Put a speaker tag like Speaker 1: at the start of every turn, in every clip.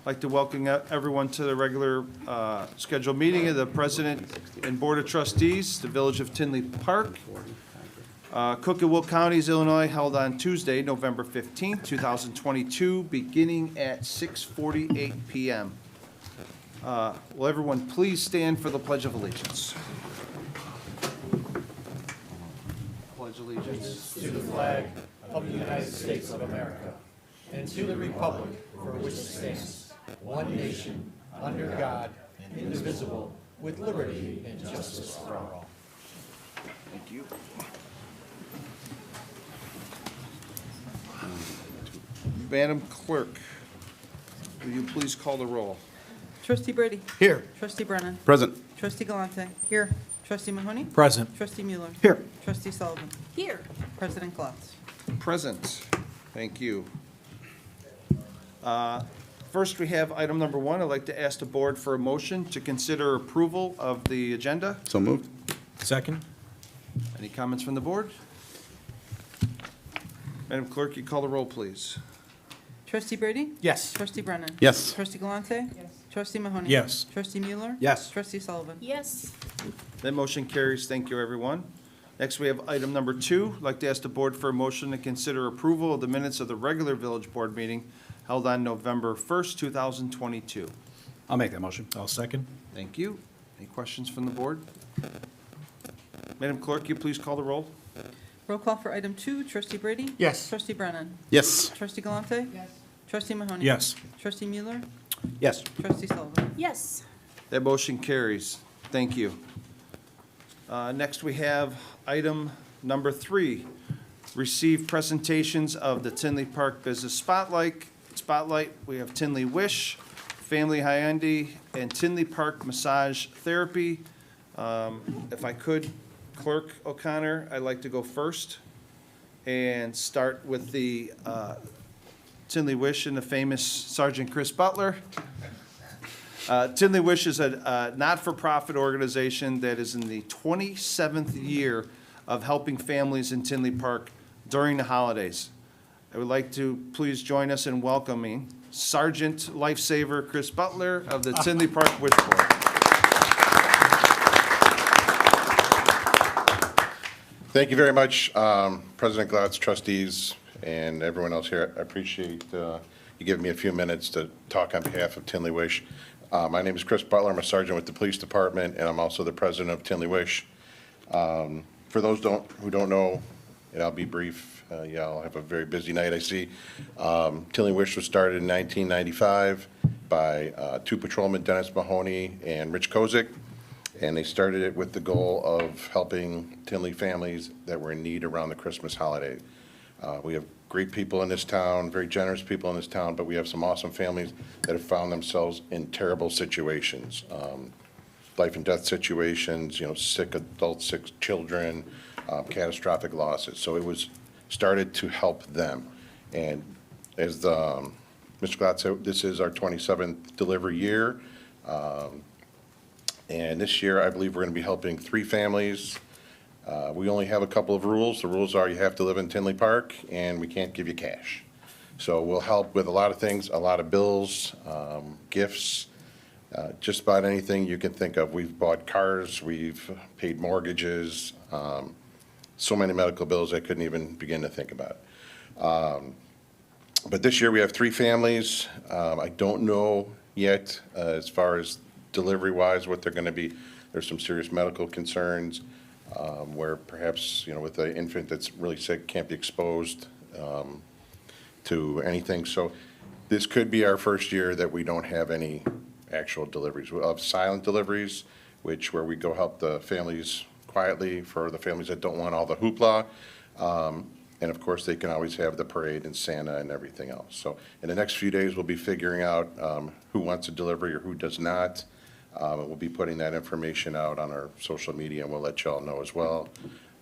Speaker 1: I'd like to welcome everyone to the regular scheduled meeting of the President and Board of Trustees, the Village of Tinley Park, Cook and Will Counties, Illinois, held on Tuesday, November 15th, 2022, beginning at 6:48 p.m. Will everyone please stand for the Pledge of Allegiance? Pledge allegiance.
Speaker 2: To the flag of the United States of America and to the republic for which it stands, one nation, under God, indivisible, with liberty and justice for all.
Speaker 1: Thank you. Madam Clerk, will you please call the roll?
Speaker 3: Trustee Brady.
Speaker 2: Here.
Speaker 3: Trustee Brennan.
Speaker 4: Present.
Speaker 3: Trustee Galante. Here. Trustee Mahoney.
Speaker 2: Present.
Speaker 3: Trustee Mueller.
Speaker 4: Here.
Speaker 3: Trustee Sullivan.
Speaker 5: Here.
Speaker 3: President Klotz.
Speaker 1: Present. Thank you. First, we have item number 1. I'd like to ask the board for a motion to consider approval of the agenda.
Speaker 4: So moved.
Speaker 2: Second.
Speaker 1: Any comments from the board? Madam Clerk, you call the roll, please.
Speaker 3: Trustee Brady.
Speaker 2: Yes.
Speaker 3: Trustee Brennan.
Speaker 4: Yes.
Speaker 3: Trustee Galante. Yes. Trustee Mahoney.
Speaker 2: Yes.
Speaker 3: Trustee Mueller.
Speaker 2: Yes.
Speaker 3: Trustee Sullivan.
Speaker 5: Yes.
Speaker 1: That motion carries. Thank you, everyone. Next, we have item number 2. I'd like to ask the board for a motion to consider approval of the minutes of the regular village board meeting held on November 1st, 2022.
Speaker 4: I'll make that motion.
Speaker 2: I'll second.
Speaker 1: Thank you. Any questions from the board? Madam Clerk, you please call the roll.
Speaker 3: Roll call for item 2. Trustee Brady.
Speaker 2: Yes.
Speaker 3: Trustee Brennan.
Speaker 4: Yes.
Speaker 3: Trustee Galante. Yes. Trustee Mahoney.
Speaker 2: Yes.
Speaker 3: Trustee Mueller.
Speaker 4: Yes.
Speaker 3: Trustee Sullivan.
Speaker 5: Yes.
Speaker 1: That motion carries. Thank you. Next, we have item number 3. Receive presentations of the Tinley Park Business Spotlight. We have Tinley Wish, Family Hyundai, and Tinley Park Massage Therapy. If I could, Clerk O'Connor, I'd like to go first and start with the Tinley Wish and the famous Sergeant Chris Butler. Tinley Wish is a not-for-profit organization that is in the 27th year of helping families in Tinley Park during the holidays. I would like to please join us in welcoming Sergeant Lifesaver Chris Butler of the Tinley Park Wish Board.
Speaker 6: Thank you very much, President Glotz, trustees, and everyone else here. I appreciate you giving me a few minutes to talk on behalf of Tinley Wish. My name is Chris Butler. I'm a sergeant with the police department, and I'm also the president of Tinley Wish. For those who don't know, and I'll be brief, I'll have a very busy night, I see. Tinley Wish was started in 1995 by 2 patrolmen, Dennis Mahoney and Rich Kozik, and they started it with the goal of helping Tinley families that were in need around the Christmas holiday. We have great people in this town, very generous people in this town, but we have some awesome families that have found themselves in terrible situations. Life and death situations, sick adults, sick children, catastrophic losses. So it was started to help them. And as Mr. Glotz said, this is our 27th delivery year. And this year, I believe we're going to be helping 3 families. We only have a couple of rules. The rules are you have to live in Tinley Park, and we can't give you cash. So we'll help with a lot of things, a lot of bills, gifts, just about anything you can think of. We've bought cars, we've paid mortgages, so many medical bills I couldn't even begin to think about. But this year we have 3 families. I don't know yet as far as delivery-wise what they're going to be. There's some serious medical concerns where perhaps, with an infant that's really sick can't be exposed to anything. So this could be our first year that we don't have any actual deliveries. We'll have silent deliveries, where we go help the families quietly for the families that don't want all the hoopla. And of course, they can always have the parade and Santa and everything else. So in the next few days, we'll be figuring out who wants a delivery or who does not. And we'll be putting that information out on our social media, and we'll let you all know as well.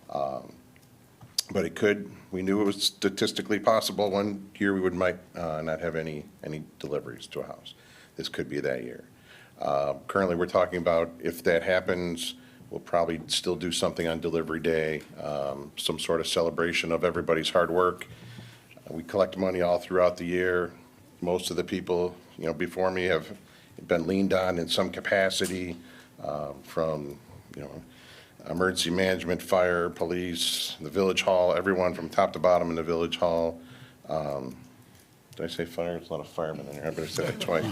Speaker 6: But we knew it was statistically possible. One year we might not have any deliveries to a house. This could be that year. Currently, we're talking about if that happens, we'll probably still do something on delivery day, some sort of celebration of everybody's hard work. We collect money all throughout the year. most of the people, before me have been leaned on in some capacity, from, emergency management, fire, police, the village hall, everyone from top to bottom in the village hall. Did I say fire? There's a lot of firemen in here. I better say that twice.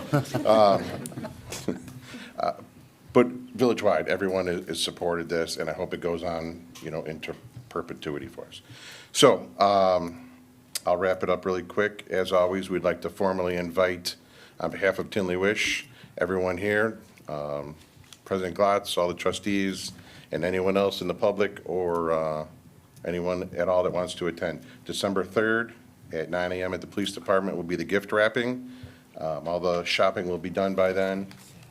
Speaker 6: But village-wide, everyone has supported this, and I hope it goes on, into perpetuity for us. So, I'll wrap it up really quick. As always, we'd like to formally invite, on behalf of Tinley Wish, everyone here, President Glotz, all the trustees, and anyone else in the public or anyone at all that wants to attend. December 3rd at 9 a.m. at the police department will be the gift wrapping. All the shopping will be done by then,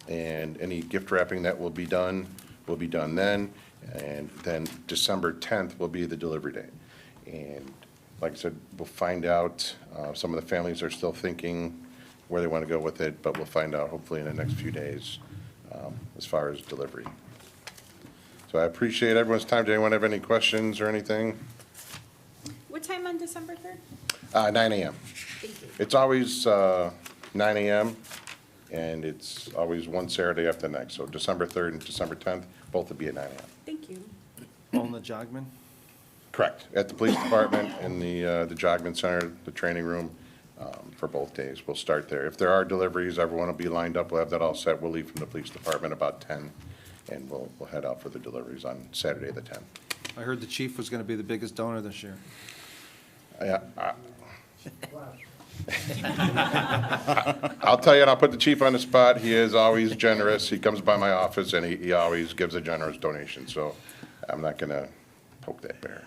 Speaker 6: and any gift wrapping that will be done then. And then December 10th will be the delivery day. And like I said, we'll find out. Some of the families are still thinking where they want to go with it, but we'll find out hopefully in the next few days as far as delivery. So I appreciate everyone's time. Does anyone have any questions or anything?
Speaker 5: What time on December 3rd?
Speaker 6: 9 a.m.
Speaker 5: Thank you.
Speaker 6: It's always 9 a.m., and it's always one Saturday after the next. So December 3rd and December 10th, both will be at 9 a.m.
Speaker 5: Thank you.
Speaker 1: On the Jogman?
Speaker 6: Correct. At the police department in the Jogman Center, the training room, for both days. We'll start there. If there are deliveries, everyone will be lined up. We'll have that all set. We'll leave from the police department about 10, and we'll head out for the deliveries on Saturday, the 10th.
Speaker 1: I heard the chief was going to be the biggest donor this year.
Speaker 6: I'll tell you, and I'll put the chief on the spot. He is always generous. He comes by my office, and he always gives a generous donation. So I'm not going to poke that bear.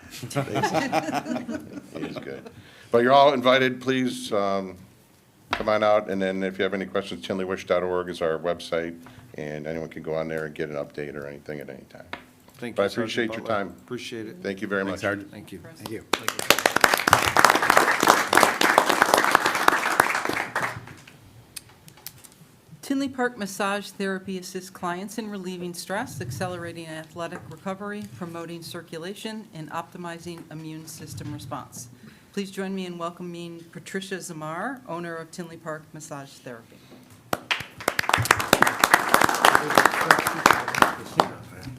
Speaker 6: He is good. But you're all invited. Please come on out. And then if you have any questions, tinleywish.org is our website, and anyone can go on there and get an update or anything at any time.
Speaker 1: Thank
Speaker 6: But
Speaker 1: you,
Speaker 6: I appreciate
Speaker 1: Sergeant
Speaker 6: your
Speaker 1: Butler.
Speaker 6: time.
Speaker 1: Appreciate it.
Speaker 6: Thank you very much.
Speaker 1: Thank you.
Speaker 4: Thank you.
Speaker 3: Tinley Park Massage Therapy assists clients in relieving stress, accelerating athletic recovery, promoting circulation, and optimizing immune system response. Please join me in welcoming Patricia Zamar, owner of Tinley Park Massage Therapy.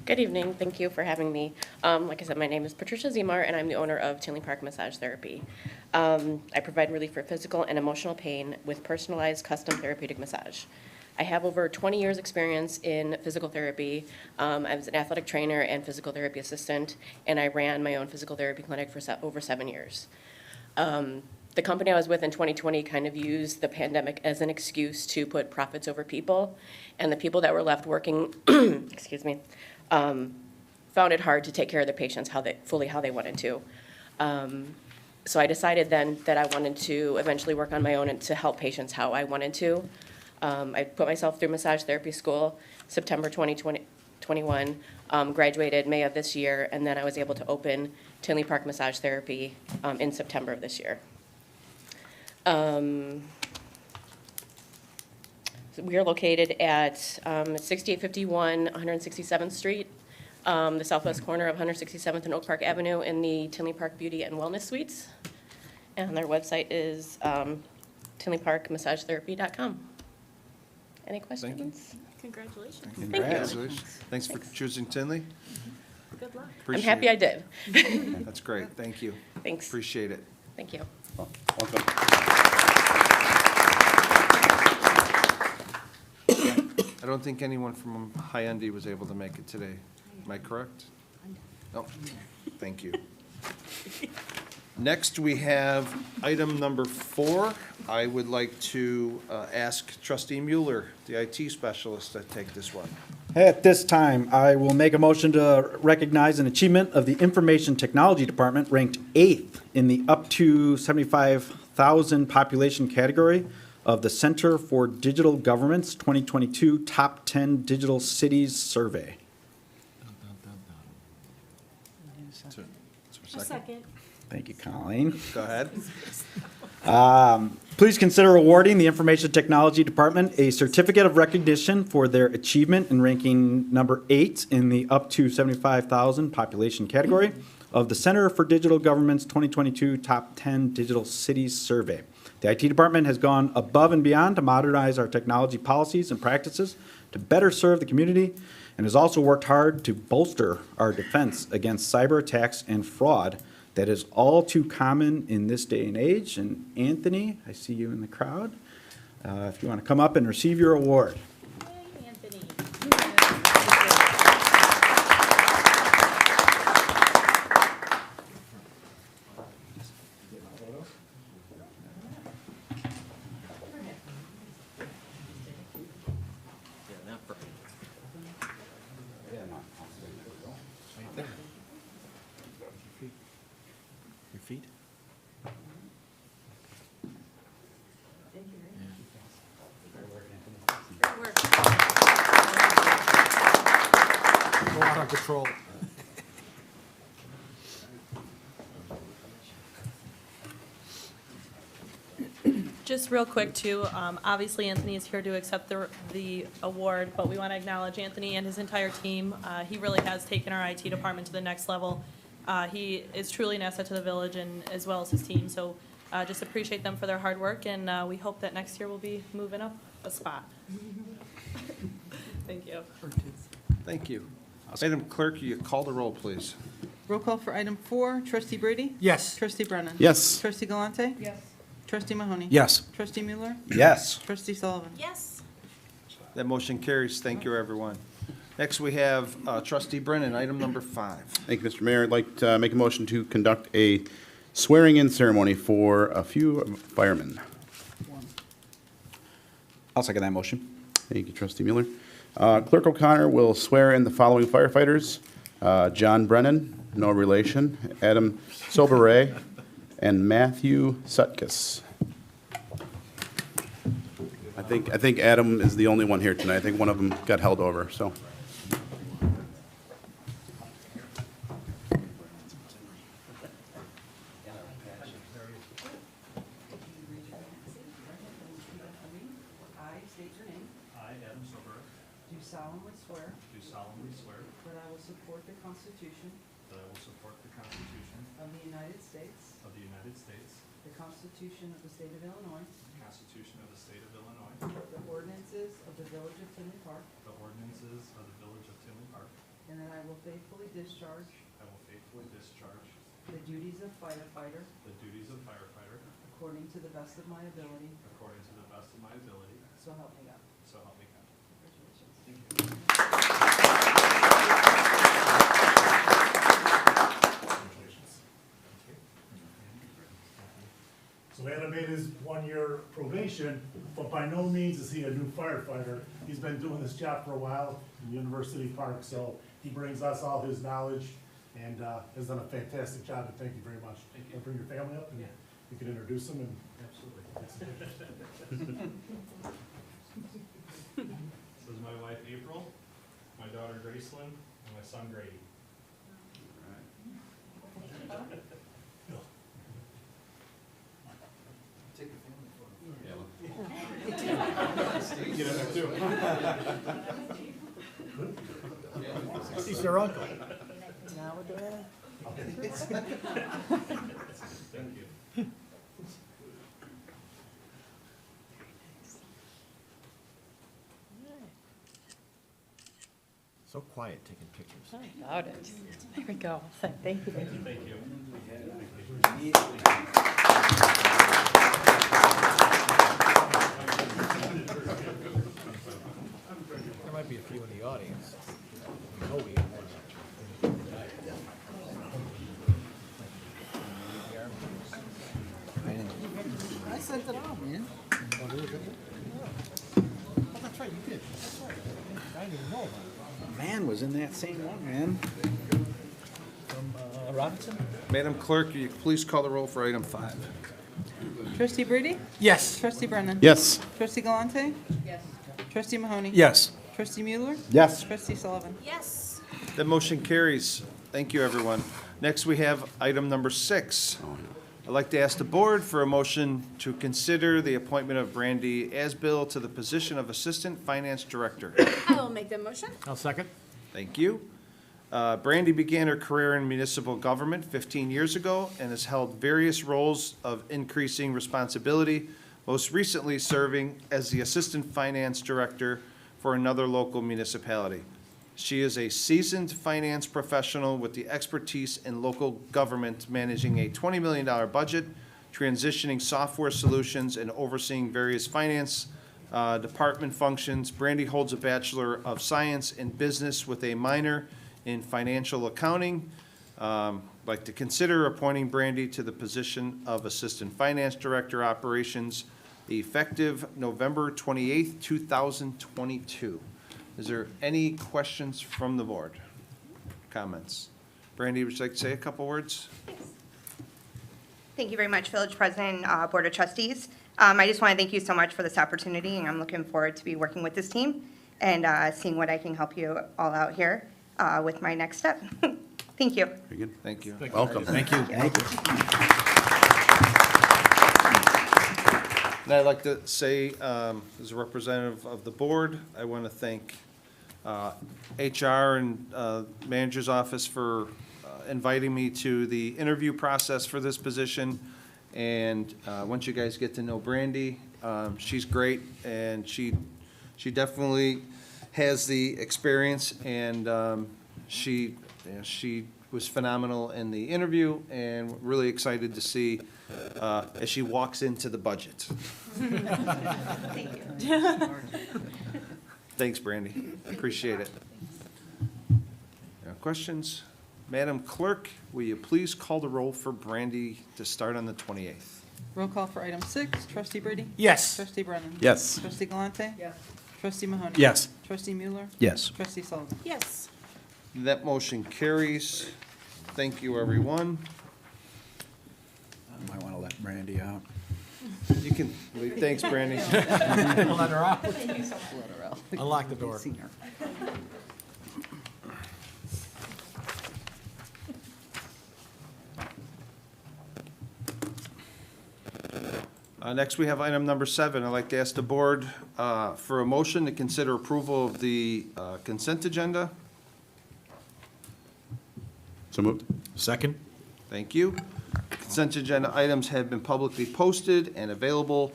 Speaker 7: Good evening. Thank you for having me. Like I said, my name is Patricia Zemar, and I'm the owner of Tinley Park Massage Therapy. I provide relief for physical and emotional pain with personalized custom therapeutic massage. I have over 20 years' experience in physical therapy. I was an athletic trainer and physical therapy assistant, and I ran my own physical therapy clinic for over 7 years. The company I was with in 2020 kind of used the pandemic as an excuse to put profits over people, and the people that were left working, excuse me, found it hard to take care of their patients how they wanted to. So I decided then that I wanted to eventually work on my own and to help patients how I wanted to. I put myself through massage therapy school, September 2021, graduated May of this year, and then I was able to open Tinley Park Massage Therapy in September of this year. So we are located at 6851 167th Street, the southwest corner of 167th and Oak Park Avenue in the Tinley Park Beauty and Wellness Suites. And their website is tinleyparkmassagetherapy.com. Any questions?
Speaker 5: Congratulations.
Speaker 7: you.
Speaker 1: Congratulations. Thanks for choosing Tinley.
Speaker 5: Good luck.
Speaker 7: I'm
Speaker 1: Appreciate
Speaker 7: happy I
Speaker 1: it.
Speaker 7: did.
Speaker 1: That's great. Thank you.
Speaker 7: Thanks.
Speaker 1: Appreciate it.
Speaker 7: Thank you.
Speaker 6: Welcome.
Speaker 1: I don't think anyone from High-Endy was able to make it today. Am I correct? No. Thank you. Next, we have item number 4. I would like to ask Trustee Mueller, the IT specialist, to take this one.
Speaker 4: At this time, I will make a motion to recognize an achievement of the Information Technology Department ranked 8th in the up to 75,000 population category of the Center for Digital Government's 2022 Top 10 Digital Cities Survey.
Speaker 5: A second.
Speaker 4: Thank you, Colleen.
Speaker 1: Go ahead.
Speaker 4: Please consider awarding the Information Technology Department a certificate of recognition for their achievement in ranking number 8 in the up to 75,000 population category of the Center for Digital Government's 2022 Top 10 Digital Cities Survey. The IT department has gone above and beyond to modernize our technology policies and practices to better serve the community, and has also worked hard to bolster our defense against cyber attacks and fraud that is all too common in this day and age. And Anthony, I see you in the crowd. If you want to come up and receive your award.
Speaker 5: Yay, Anthony.
Speaker 2: Your feet?
Speaker 5: Great work.
Speaker 2: Go out on patrol.
Speaker 8: Just real quick too, obviously Anthony is here to accept the award, but we want to acknowledge Anthony and his entire team. He really has taken our IT department to the next level. He is truly an asset to the village and as well as his team, so just appreciate them for their hard work, and we hope that next year we'll be moving up a spot. Thank you.
Speaker 1: Thank you. Madam Clerk, you call the roll, please.
Speaker 3: Roll call for item 4, trustee Brady?
Speaker 2: Yes.
Speaker 3: Trustee Brennan?
Speaker 4: Yes.
Speaker 3: Trustee Galante? Yes. Trustee Mahoney?
Speaker 2: Yes.
Speaker 3: Trustee Mueller?
Speaker 4: Yes.
Speaker 3: Trustee Sullivan?
Speaker 5: Yes.
Speaker 1: That motion carries. Thank you, everyone. Next, we have trustee Brennan, item number 5.
Speaker 9: Thank you, Mr. Mayor. I'd like to make a motion to conduct a swearing-in ceremony for a few firemen.
Speaker 4: I'll second that motion.
Speaker 9: Thank you, trustee Mueller. Clerk O'Connor will swear in the following firefighters: John Brennan, no relation, Adam Soberet, and Matthew Sutkus. I think Adam is the only one here tonight. I think one of them got held over, so.
Speaker 3: I state your name.
Speaker 10: I, Adam Sober,
Speaker 3: Do solemnly swear
Speaker 10: do solemnly swear
Speaker 3: that I will support the Constitution
Speaker 10: that I will support the Constitution
Speaker 3: of the United States,
Speaker 10: of the United States,
Speaker 3: the Constitution of the State of Illinois,
Speaker 10: the Constitution of the State of Illinois,
Speaker 3: the ordinances of the Village of Tinley Park,
Speaker 10: the ordinances of the Village of Tinley Park.
Speaker 3: and that I will faithfully discharge
Speaker 10: I will faithfully discharge
Speaker 3: the duties of firefighter
Speaker 10: the duties of firefighter
Speaker 3: according to the best of my ability,
Speaker 10: according to the best of my ability,
Speaker 3: so help me God.
Speaker 10: so help me God.
Speaker 3: Congratulations.
Speaker 11: So Adam made his one-year probation, but by no means is he a new firefighter. He's been doing this job for a while in University Park, so he brings us all his knowledge and has done a fantastic job, and thank you very much.
Speaker 10: Thank you.
Speaker 11: And bring your family up, and you can introduce them and.
Speaker 10: Absolutely. This is my wife April, my daughter Gracelyn, and my son Grady.
Speaker 11: Get in there too.
Speaker 2: He's their uncle.
Speaker 10: Thank you.
Speaker 2: So quiet taking pictures.
Speaker 8: About it. There we go. Thank you.
Speaker 10: Thank you.
Speaker 2: There might be a few in the audience. We know we have one.
Speaker 4: I sent it out, man.
Speaker 2: Oh, that's right, you did. That's right. I didn't even know about it.
Speaker 4: Van was in that same one, man.
Speaker 2: From Robinson?
Speaker 1: Madam Clerk, you please call the roll for item 5.
Speaker 3: Trustee Brady?
Speaker 2: Yes.
Speaker 3: Trustee Brennan?
Speaker 9: Yes.
Speaker 3: Trustee Galante? Yes. Trustee Mahoney?
Speaker 2: Yes.
Speaker 3: Trustee Mueller?
Speaker 4: Yes.
Speaker 3: Trustee Sullivan?
Speaker 5: Yes.
Speaker 1: That motion carries. Thank you, everyone. Next, we have item number 6. I'd like to ask the board for a motion to consider the appointment of Brandy Asbill to the position of Assistant Finance Director.
Speaker 5: I will make the motion.
Speaker 2: I'll second.
Speaker 1: Thank you. Brandy began her career in municipal government 15 years ago and has held various roles of increasing responsibility, most recently serving as the Assistant Finance Director for another local municipality. She is a seasoned finance professional with the expertise in local government, managing a $20 million budget, transitioning software solutions, and overseeing various finance department functions. Brandy holds a Bachelor of Science in Business with a minor in Financial Accounting. Like to consider appointing Brandy to the position of Assistant Finance Director Operations effective November 28th, 2022. Is there any questions from the board? Comments? Brandy, would you like to say a couple words?
Speaker 12: Thank you very much, Village President, Board of Trustees. I just want to thank you so much for this opportunity, and I'm looking forward to be working with this team and seeing what I can help you all out here with my next step. Thank you.
Speaker 9: Very good.
Speaker 1: Thank you.
Speaker 9: Welcome. Thank you.
Speaker 1: And I'd like to say, as a representative of the board, I want to thank HR and Manager's Office for inviting me to the interview process for this position. And once you guys get to know Brandy, she's great, and she definitely has the experience, and she was phenomenal in the interview, and really excited to see as she walks into the budget.
Speaker 12: Thank you.
Speaker 1: Thanks, Brandy. Appreciate it. Questions? Madam Clerk, will you please call the roll for Brandy to start on the 28th?
Speaker 3: Roll call for item 6, trustee Brady?
Speaker 2: Yes.
Speaker 3: Trustee Brennan?
Speaker 9: Yes.
Speaker 3: Trustee Galante?
Speaker 5: Yes.
Speaker 3: Trustee Mahoney?
Speaker 4: Yes.
Speaker 3: Trustee Mueller?
Speaker 4: Yes.
Speaker 3: Trustee Sullivan?
Speaker 8: Yes.
Speaker 1: That motion carries. Thank you, everyone.
Speaker 4: I might want to let Brandy out.
Speaker 1: You can leave. Thanks, Brandy.
Speaker 2: Let her out. Unlock the door.
Speaker 1: Next, we have item number 7. I'd like to ask the board for a motion to consider approval of the consent agenda.
Speaker 9: So moved.
Speaker 2: Second?
Speaker 1: Thank you. Consent agenda items have been publicly posted and available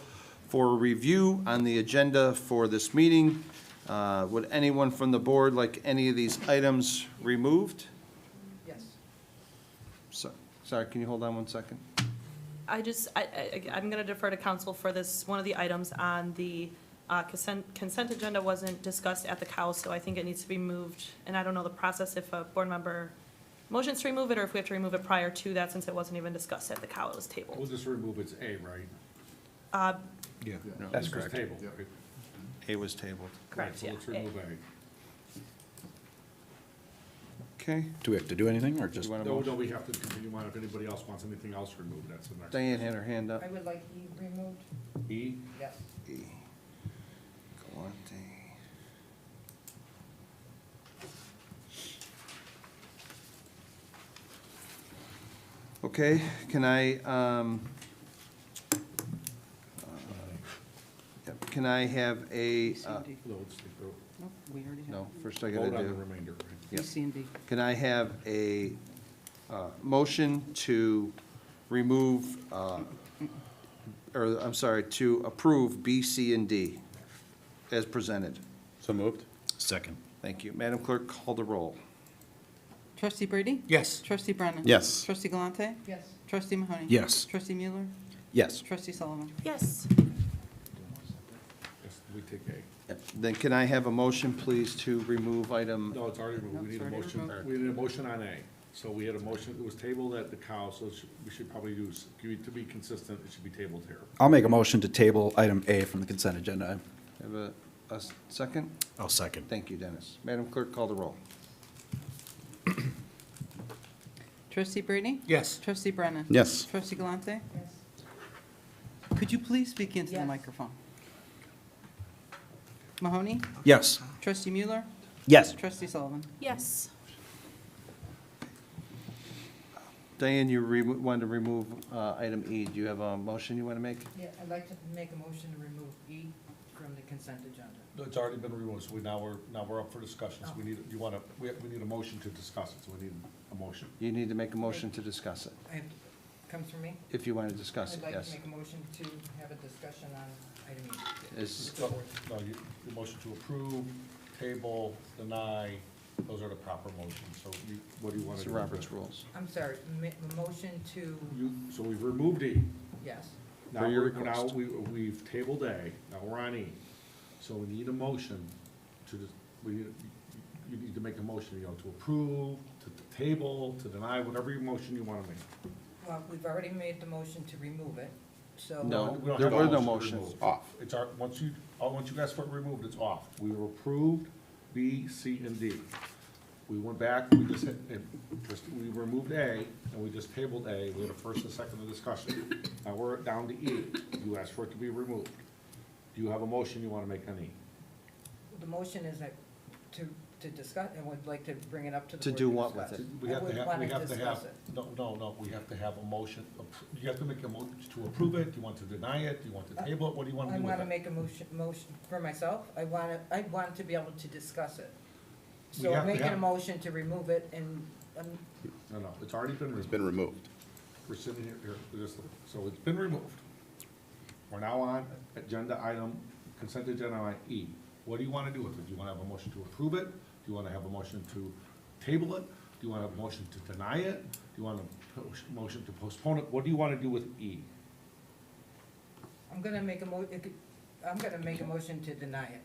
Speaker 1: for review on the agenda for this meeting. Would anyone from the board like any of these items removed?
Speaker 3: Yes.
Speaker 1: Sorry, can you hold on one second?
Speaker 8: I'm going to defer to council for this. One of the items on the consent agenda wasn't discussed at the COW, so I think it needs to be moved. And I don't know the process if a board member motions to remove it, or if we have to remove it prior to that, since it wasn't even discussed at the COW, it was tabled.
Speaker 10: We'll just remove it's A, right?
Speaker 2: Yeah.
Speaker 1: That's
Speaker 10: It's just
Speaker 1: correct.
Speaker 10: tabled, right?
Speaker 1: A was tabled.
Speaker 8: Correct,
Speaker 10: So
Speaker 8: yeah.
Speaker 10: let's remove A.
Speaker 1: Okay.
Speaker 4: Do we have to do anything, or just?
Speaker 1: You want a
Speaker 10: No,
Speaker 1: motion?
Speaker 10: we have to continue on. If anybody else wants anything else removed, that's the next.
Speaker 1: Diane had her hand up.
Speaker 5: I would like E removed.
Speaker 10: E?
Speaker 5: Yes.
Speaker 1: E. Galante. Okay, can I, can I have a,
Speaker 10: No, let's take the,
Speaker 3: Nope, we already have.
Speaker 1: no, first I gotta
Speaker 10: vote on the
Speaker 1: do,
Speaker 10: remainder, right?
Speaker 1: yeah.
Speaker 3: C and D.
Speaker 1: Can I have a motion to remove, or, I'm sorry, to approve B, C, and D as presented?
Speaker 9: So moved.
Speaker 2: Second.
Speaker 1: Thank you. Madam Clerk, call the roll.
Speaker 3: Trustee Brady?
Speaker 2: Yes.
Speaker 3: Trustee Brennan?
Speaker 9: Yes.
Speaker 3: Trustee Galante?
Speaker 5: Yes.
Speaker 3: Trustee Mahoney?
Speaker 4: Yes.
Speaker 3: Trustee Mueller?
Speaker 4: Yes.
Speaker 3: Trustee Sullivan?
Speaker 8: Yes.
Speaker 10: Yes, we take A.
Speaker 1: Then can I have a motion, please, to remove item,
Speaker 10: No, it's already removed. We need a
Speaker 3: it's already
Speaker 10: motion,
Speaker 3: removed.
Speaker 10: we need a motion on A. So we had a motion, it was tabled at the COW, so we should probably do, to be consistent, it should be tabled here.
Speaker 4: I'll make a motion to table item A from the consent agenda.
Speaker 1: have a second?
Speaker 2: I'll second.
Speaker 1: Thank you, Dennis. Madam Clerk, call the roll.
Speaker 3: Trustee Brady?
Speaker 2: Yes.
Speaker 3: Trustee Brennan?
Speaker 9: Yes.
Speaker 3: Trustee Galante?
Speaker 5: Yes.
Speaker 3: Could you please speak into the
Speaker 5: Yes.
Speaker 3: microphone? Mahoney?
Speaker 4: Yes.
Speaker 3: Trustee Mueller?
Speaker 4: Yes.
Speaker 3: Trustee Sullivan?
Speaker 8: Yes.
Speaker 1: Diane, you wanted to remove item E. Do you have a motion you want to make?
Speaker 5: Yeah, I'd like to make a motion to remove E.
Speaker 3: from the consent agenda.
Speaker 10: It's already been removed, so now we're up for discussions. We need, we need a motion to discuss it, so we need a motion.
Speaker 1: You need to make a motion to discuss it,
Speaker 3: Comes from me?
Speaker 1: if you want to discuss it,
Speaker 3: I'd like
Speaker 1: yes.
Speaker 3: to make a motion to have a discussion on item E.
Speaker 1: Is,
Speaker 10: No, the motion to approve, table, deny, those are the proper motions, so what do you want to
Speaker 1: Mr.
Speaker 10: do?
Speaker 1: Roberts rules.
Speaker 3: I'm sorry, motion to,
Speaker 10: So we've removed E.
Speaker 3: yes.
Speaker 10: Now,
Speaker 1: For your
Speaker 10: now
Speaker 1: request.
Speaker 10: we've tabled A, now we're on E. So we need a motion to, you need to make a motion, to approve, to table, to deny, whatever your motion you want to make.
Speaker 3: Well, we've already made the motion to remove it, so.
Speaker 1: No.
Speaker 10: We don't
Speaker 1: There
Speaker 10: have a
Speaker 1: were no
Speaker 10: to
Speaker 1: motions.
Speaker 10: remove. Off. It's our, once you ask for it removed, it's off. We were approved B, C, and D. We went back, we we removed A, and we just tabled A. We had a first and second of discussion. Now we're down to E. You asked for it to be removed. Do you have a motion you want to make on E?
Speaker 3: The motion is that to discuss, and would like to bring it up to the
Speaker 1: To
Speaker 3: board
Speaker 1: do what with
Speaker 3: discuss.
Speaker 1: it?
Speaker 10: We
Speaker 3: I
Speaker 10: have to
Speaker 3: would
Speaker 10: have,
Speaker 3: wanna
Speaker 10: we have to
Speaker 3: discuss
Speaker 10: have,
Speaker 3: it.
Speaker 10: no, we have to have a motion. You have to make a motion to approve it. Do you want to deny it? Do you want to table it? What do you want to
Speaker 3: I
Speaker 10: do with
Speaker 3: want to
Speaker 10: it?
Speaker 3: make a motion for myself. I want to be able to discuss it.
Speaker 10: We
Speaker 3: So
Speaker 10: have
Speaker 3: I'm
Speaker 10: to
Speaker 3: making a
Speaker 10: have-
Speaker 3: motion to remove it and,
Speaker 10: No, it's already been
Speaker 9: It's
Speaker 10: removed.
Speaker 9: been removed.
Speaker 10: We're sitting here, so it's been removed. We're now on agenda item, consent agenda item E. What do you want to do with it? Do you want to have a motion to approve it? Do you want to have a motion to table it? Do you want to have a motion to deny it? Do you want a motion to postpone it? What do you want to do with E?
Speaker 3: I'm going to make a motion to deny it.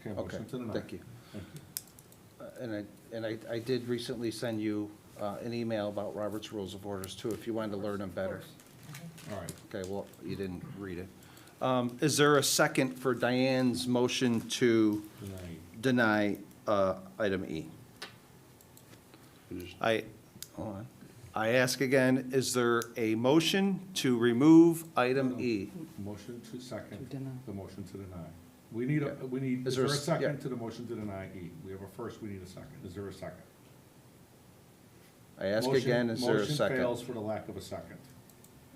Speaker 10: Okay,
Speaker 1: Okay,
Speaker 10: motion to deny.
Speaker 1: thank you.
Speaker 10: Thank you.
Speaker 1: And I did recently send you an email about Robert's Rules of Orders too, if you wanted to learn them better.
Speaker 10: All right.
Speaker 1: Okay, well, you didn't read it. Is there a second for Diane's motion to
Speaker 10: Deny.
Speaker 1: deny item E? Hold on. I ask again, is there a motion to remove item E?
Speaker 10: Motion to second,
Speaker 3: To deny.
Speaker 10: the motion to deny. We need,
Speaker 1: Is
Speaker 10: is
Speaker 1: there
Speaker 10: there
Speaker 1: a
Speaker 10: a
Speaker 1: s- yeah.
Speaker 10: second to the motion to deny E? We have a first, we need a second. Is there a second?
Speaker 1: I ask
Speaker 10: Motion-
Speaker 1: again, is there a
Speaker 10: Motion fails
Speaker 1: second?
Speaker 10: for the lack of a second.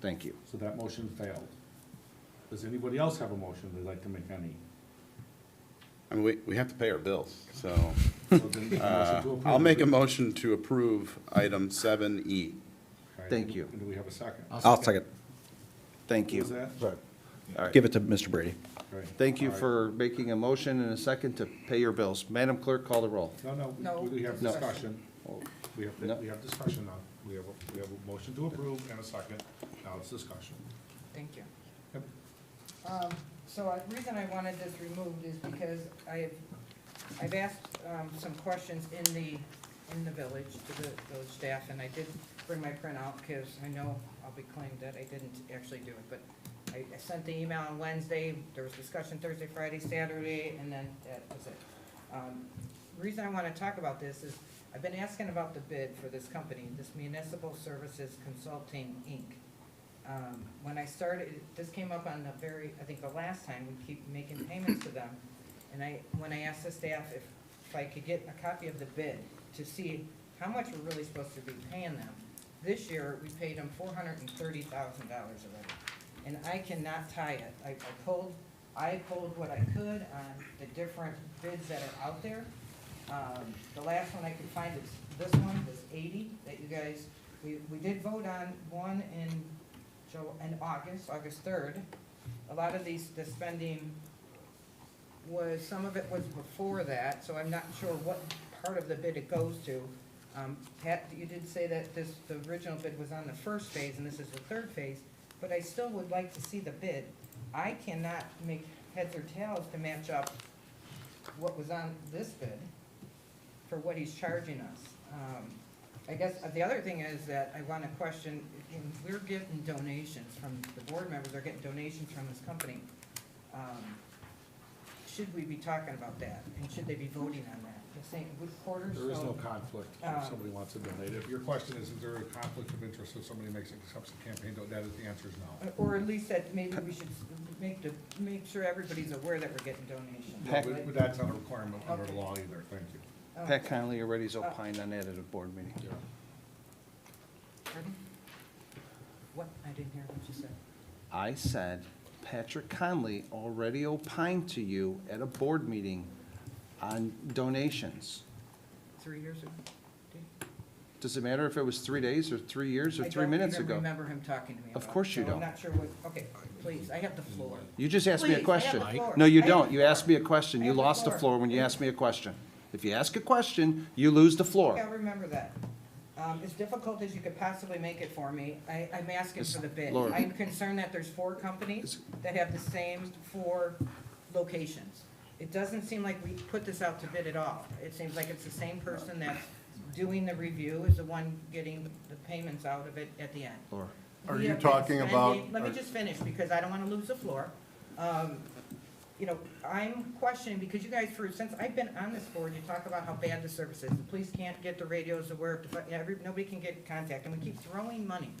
Speaker 1: Thank you.
Speaker 10: So that motion failed. Does anybody else have a motion they'd like to make on E?
Speaker 9: I mean, we have to pay our bills, so
Speaker 10: So then, motion to approve.
Speaker 9: I'll make a motion to approve item 7E.
Speaker 10: Okay,
Speaker 1: Thank you.
Speaker 10: And do we have a second?
Speaker 4: I'll second.
Speaker 1: Thank
Speaker 10: Who's
Speaker 1: you.
Speaker 10: that?
Speaker 1: All right.
Speaker 4: Give it to Mr. Brady.
Speaker 10: Great.
Speaker 1: Thank you
Speaker 10: All right.
Speaker 1: for making a motion and a second to pay your bills. Madam Clerk, call the roll.
Speaker 10: No,
Speaker 3: No.
Speaker 10: we have
Speaker 1: No.
Speaker 10: discussion. We
Speaker 1: No.
Speaker 10: have discussion now. We have a motion to approve and a second. Now it's discussion.
Speaker 3: Thank you.
Speaker 10: Yep.
Speaker 3: So the reason I wanted this removed is because I've asked some questions in the village to the village staff, and I did bring my printout because I know I'll be claimed that I didn't actually do it, but I sent the email on Wednesday, there was discussion Thursday, Friday, Saturday, and then that was it. The reason I want to talk about this is I've been asking about the bid for this company, this Municipal Services Consulting, Inc. When I started, this came up on I think the last time, we keep making payments to them. And when I asked the staff if I could get a copy of the bid to see how much we're really supposed to be paying them. This year, we paid them $430,000 already. And I cannot tie it. I pulled what I could on the different bids that are out there. The last one I could find is this one, this 80, that you guys, we did vote on one in August 3rd. A lot of the spending some of it was before that, so I'm not sure what part of the bid it goes to. Pat, you did say that the original bid was on the first phase, and this is the third phase, but I still would like to see the bid. I cannot make heads or tails to match up what was on this bid for what he's charging us. I guess the other thing is that I want to question, we're getting donations from, the board members are getting donations from this company. Should we be talking about that, and should they be voting on that? The St. Wood Quarters?
Speaker 10: There is
Speaker 3: so-
Speaker 10: no conflict if somebody wants to donate. If your question is there a conflict of interest if somebody accepts a campaign, the answer is no.
Speaker 3: Or at least that maybe we should make sure everybody's aware that we're getting donations.
Speaker 10: No, but that's not a requirement under the law either, thank you.
Speaker 1: Pat Connolly already's opined on that at a board meeting.
Speaker 3: Pardon? What? I didn't hear what you said.
Speaker 1: I said Patrick Conley already opined to you at a board meeting on donations.
Speaker 3: 3 years ago?
Speaker 1: Does it matter if it was 3 days or 3 years or 3 minutes
Speaker 3: I
Speaker 1: ago?
Speaker 3: don't even remember him talking to me
Speaker 1: Of
Speaker 3: about it,
Speaker 1: course you
Speaker 3: so I'm
Speaker 1: don't.
Speaker 3: not sure what, okay, please, I have the floor.
Speaker 1: You just asked me a
Speaker 3: Please, I
Speaker 1: question.
Speaker 3: have the floor.
Speaker 1: No, you
Speaker 3: I have
Speaker 1: don't.
Speaker 3: the
Speaker 1: You
Speaker 3: floor.
Speaker 1: asked me a question.
Speaker 3: I
Speaker 1: You
Speaker 3: have the
Speaker 1: lost the
Speaker 3: floor.
Speaker 1: floor when you asked me a question. If you ask a question, you lose the
Speaker 3: Okay,
Speaker 1: floor.
Speaker 3: I'll remember that. As difficult as you could possibly make it for me, I'm asking for the bid.
Speaker 1: Lord.
Speaker 3: I'm concerned that there's 4 companies that have the same 4 locations. It doesn't seem like we put this out to bid at all. It seems like it's the same person that's doing the review is the one getting the payments out of it at the end.
Speaker 1: Laura.
Speaker 2: Are
Speaker 3: We
Speaker 2: you
Speaker 3: have been
Speaker 2: talking about-
Speaker 3: spending- Let me just finish, because I don't want to lose the floor. You know, I'm questioning, because you guys, since I've been on this board, you talk about how bad the service is. The police can't get the radios to work, nobody can get contact, and we keep throwing money,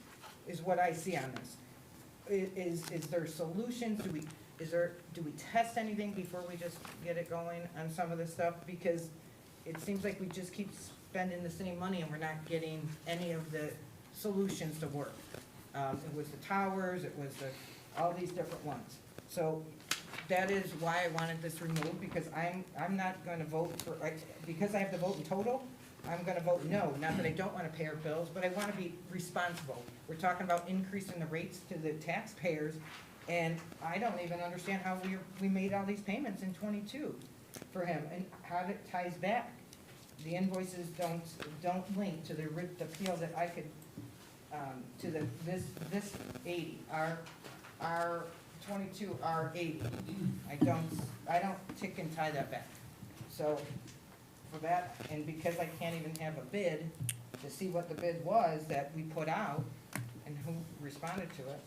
Speaker 3: is what I see on this. Is there solutions? Do we test anything before we just get it going on some of this stuff? Because it seems like we just keep spending the same money and we're not getting any of the solutions to work. It was the towers, it was all these different ones. So that is why I wanted this removed, because I'm not gonna vote for, because I have to vote in total, I'm gonna vote no. Not that I don't wanna pay our bills, but I wanna be responsible. We're talking about increasing the rates to the taxpayers, and I don't even understand how we made all these payments in '22 for him, and how it ties back. The invoices don't link to the PO that I could, to this 80, our 22, our 80. I don't tick and tie that back. So for that, and because I can't even have a bid to see what the bid was that we put out and who responded to it,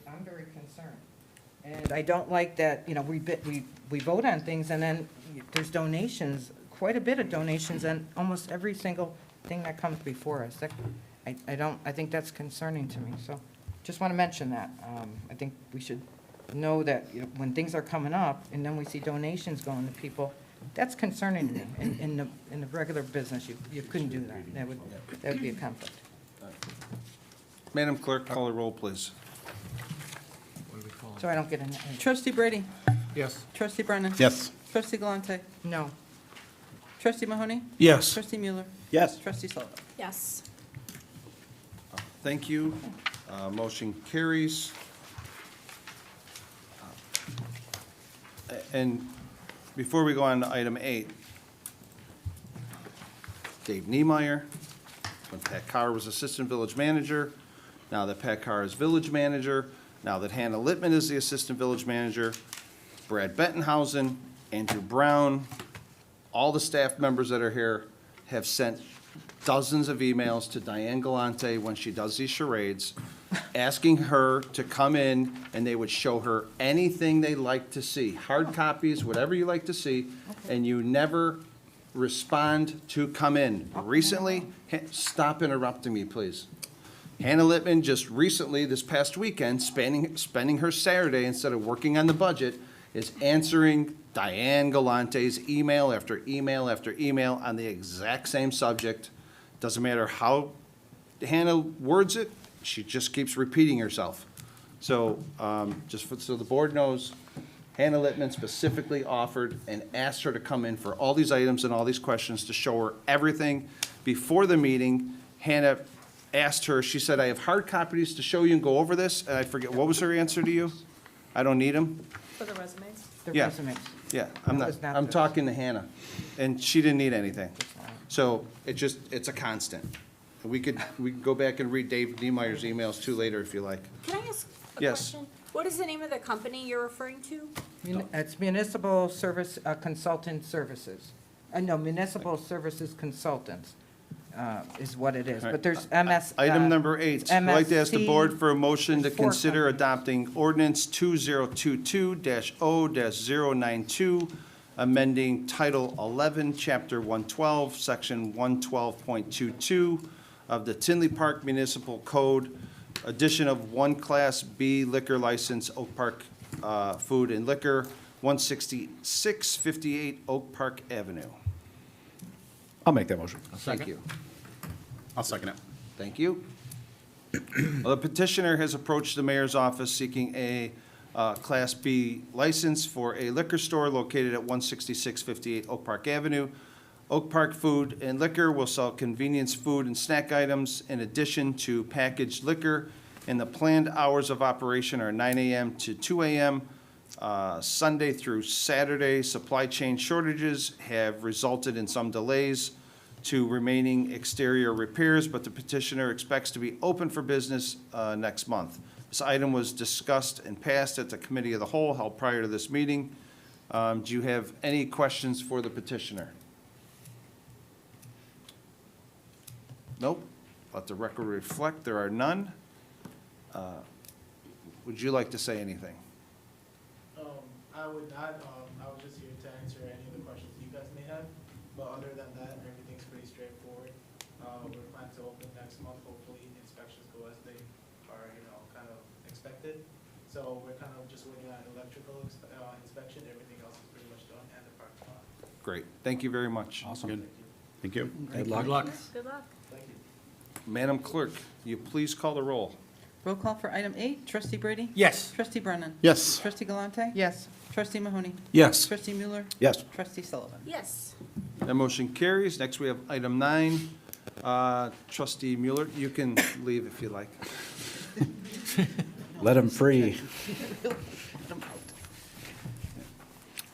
Speaker 3: I'm very concerned. And I don't like that, you know, we vote on things and then there's donations, quite a bit of donations on almost every single thing that comes before us. I think that's concerning to me, so just want to mention that. I think we should know that, you know, when things are coming up and then we see donations going to people, that's concerning to me. In the regular business, you couldn't do that. That would be a conflict.
Speaker 1: Madam Clerk, call the roll, please.
Speaker 3: So I don't get in.
Speaker 2: Trustee Brady?
Speaker 10: Yes.
Speaker 2: Trustee Brennan?
Speaker 9: Yes.
Speaker 2: Trustee Galante?
Speaker 3: No.
Speaker 2: Trustee Mahoney?
Speaker 1: Yes.
Speaker 2: Trustee Mueller?
Speaker 4: Yes.
Speaker 2: Trustee Sullivan?
Speaker 5: Yes.
Speaker 1: Thank you. Motion carries. And before we go on to item 8, Dave Niemeyer, when Pat Carr was Assistant Village Manager, now that Pat Carr is Village Manager, now that Hannah Littman is the Assistant Village Manager, Brad Bettenhausen, Andrew Brown, all the staff members that are here have sent dozens of emails to Diane Galante when she does these charades, asking her to come in, and they would show her anything they like to see, hard copies, whatever you like to see, and you never respond to come in. Recently, stop interrupting me, please. Hannah Littman just recently, this past weekend, spending her Saturday, instead of working on the budget, is answering Diane Galante's email after email after email on the exact same subject. Doesn't matter how Hannah words it, she just keeps repeating herself. So, so the board knows, Hannah Littman specifically offered and asked her to come in for all these items and all these questions to show her everything. Before the meeting, Hannah asked her, she said, I have hard copies to show you and go over this, and I forget, what was her answer to you? I don't need them?
Speaker 8: For the resumes?
Speaker 3: The
Speaker 1: Yeah.
Speaker 3: resumes.
Speaker 1: Yeah, I'm
Speaker 3: That was not
Speaker 1: I'm
Speaker 3: the-
Speaker 1: talking to Hannah, and she didn't need anything. So it's a constant. We could go back and read Dave Niemeyer's emails too later if you like.
Speaker 5: Can I ask a
Speaker 1: Yes.
Speaker 5: question? What is the name of the company you're referring to?
Speaker 3: It's Municipal Service Consultant Services. No, Municipal Services Consultants is what it is. But there's MS.
Speaker 1: Item number 8, I'd like to ask the board for a motion to
Speaker 3: There's four
Speaker 1: consider
Speaker 3: companies.
Speaker 1: adopting ordinance 2022-0-092, amending Title 11, Chapter 112, Section 112.22 of the Tinley Park Municipal Code, addition of one Class B liquor license, Oak Park Food and Liquor, 16658 Oak Park Avenue.
Speaker 4: I'll make that motion.
Speaker 1: Thank you.
Speaker 9: I'll second it.
Speaker 1: Thank you. The petitioner has approached the mayor's office seeking a Class B license for a liquor store located at 16658 Oak Park Avenue. Oak Park Food and Liquor will sell convenience food and snack items in addition to packaged liquor, and the planned hours of operation are 9 a.m. to 2 a.m. Sunday through Saturday. Supply chain shortages have resulted in some delays to remaining exterior repairs, but the petitioner expects to be open for business next month. This item was discussed and passed at the Committee of the Whole held prior to this meeting. Do you have any questions for the petitioner? Nope. Let the record reflect there are none. Would you like to say anything?
Speaker 13: I would not, I was just here to answer any of the questions you guys may have, but other than that, everything's pretty straightforward. We're planning to open next month, hopefully inspections go as they are, kind of expected. So we're kind of just waiting on electrical inspection, everything else is pretty much done, and the parking lot.
Speaker 1: Great. Thank you very much.
Speaker 9: Awesome. Thank you.
Speaker 4: Good luck.
Speaker 8: Good luck.
Speaker 13: Thank you.
Speaker 1: Madam Clerk, you please call the roll.
Speaker 3: Roll call for item 8, Trustee Brady?
Speaker 2: Yes.
Speaker 3: Trustee Brennan?
Speaker 9: Yes.
Speaker 3: Trustee Galante?
Speaker 5: Yes.
Speaker 3: Trustee Mahoney?
Speaker 10: Yes.
Speaker 3: Trustee Mueller?
Speaker 4: Yes.
Speaker 3: Trustee Sullivan?
Speaker 8: Yes.
Speaker 1: That motion carries. Next, we have item 9. Trustee Mueller, you can leave if you like.
Speaker 4: Let him free.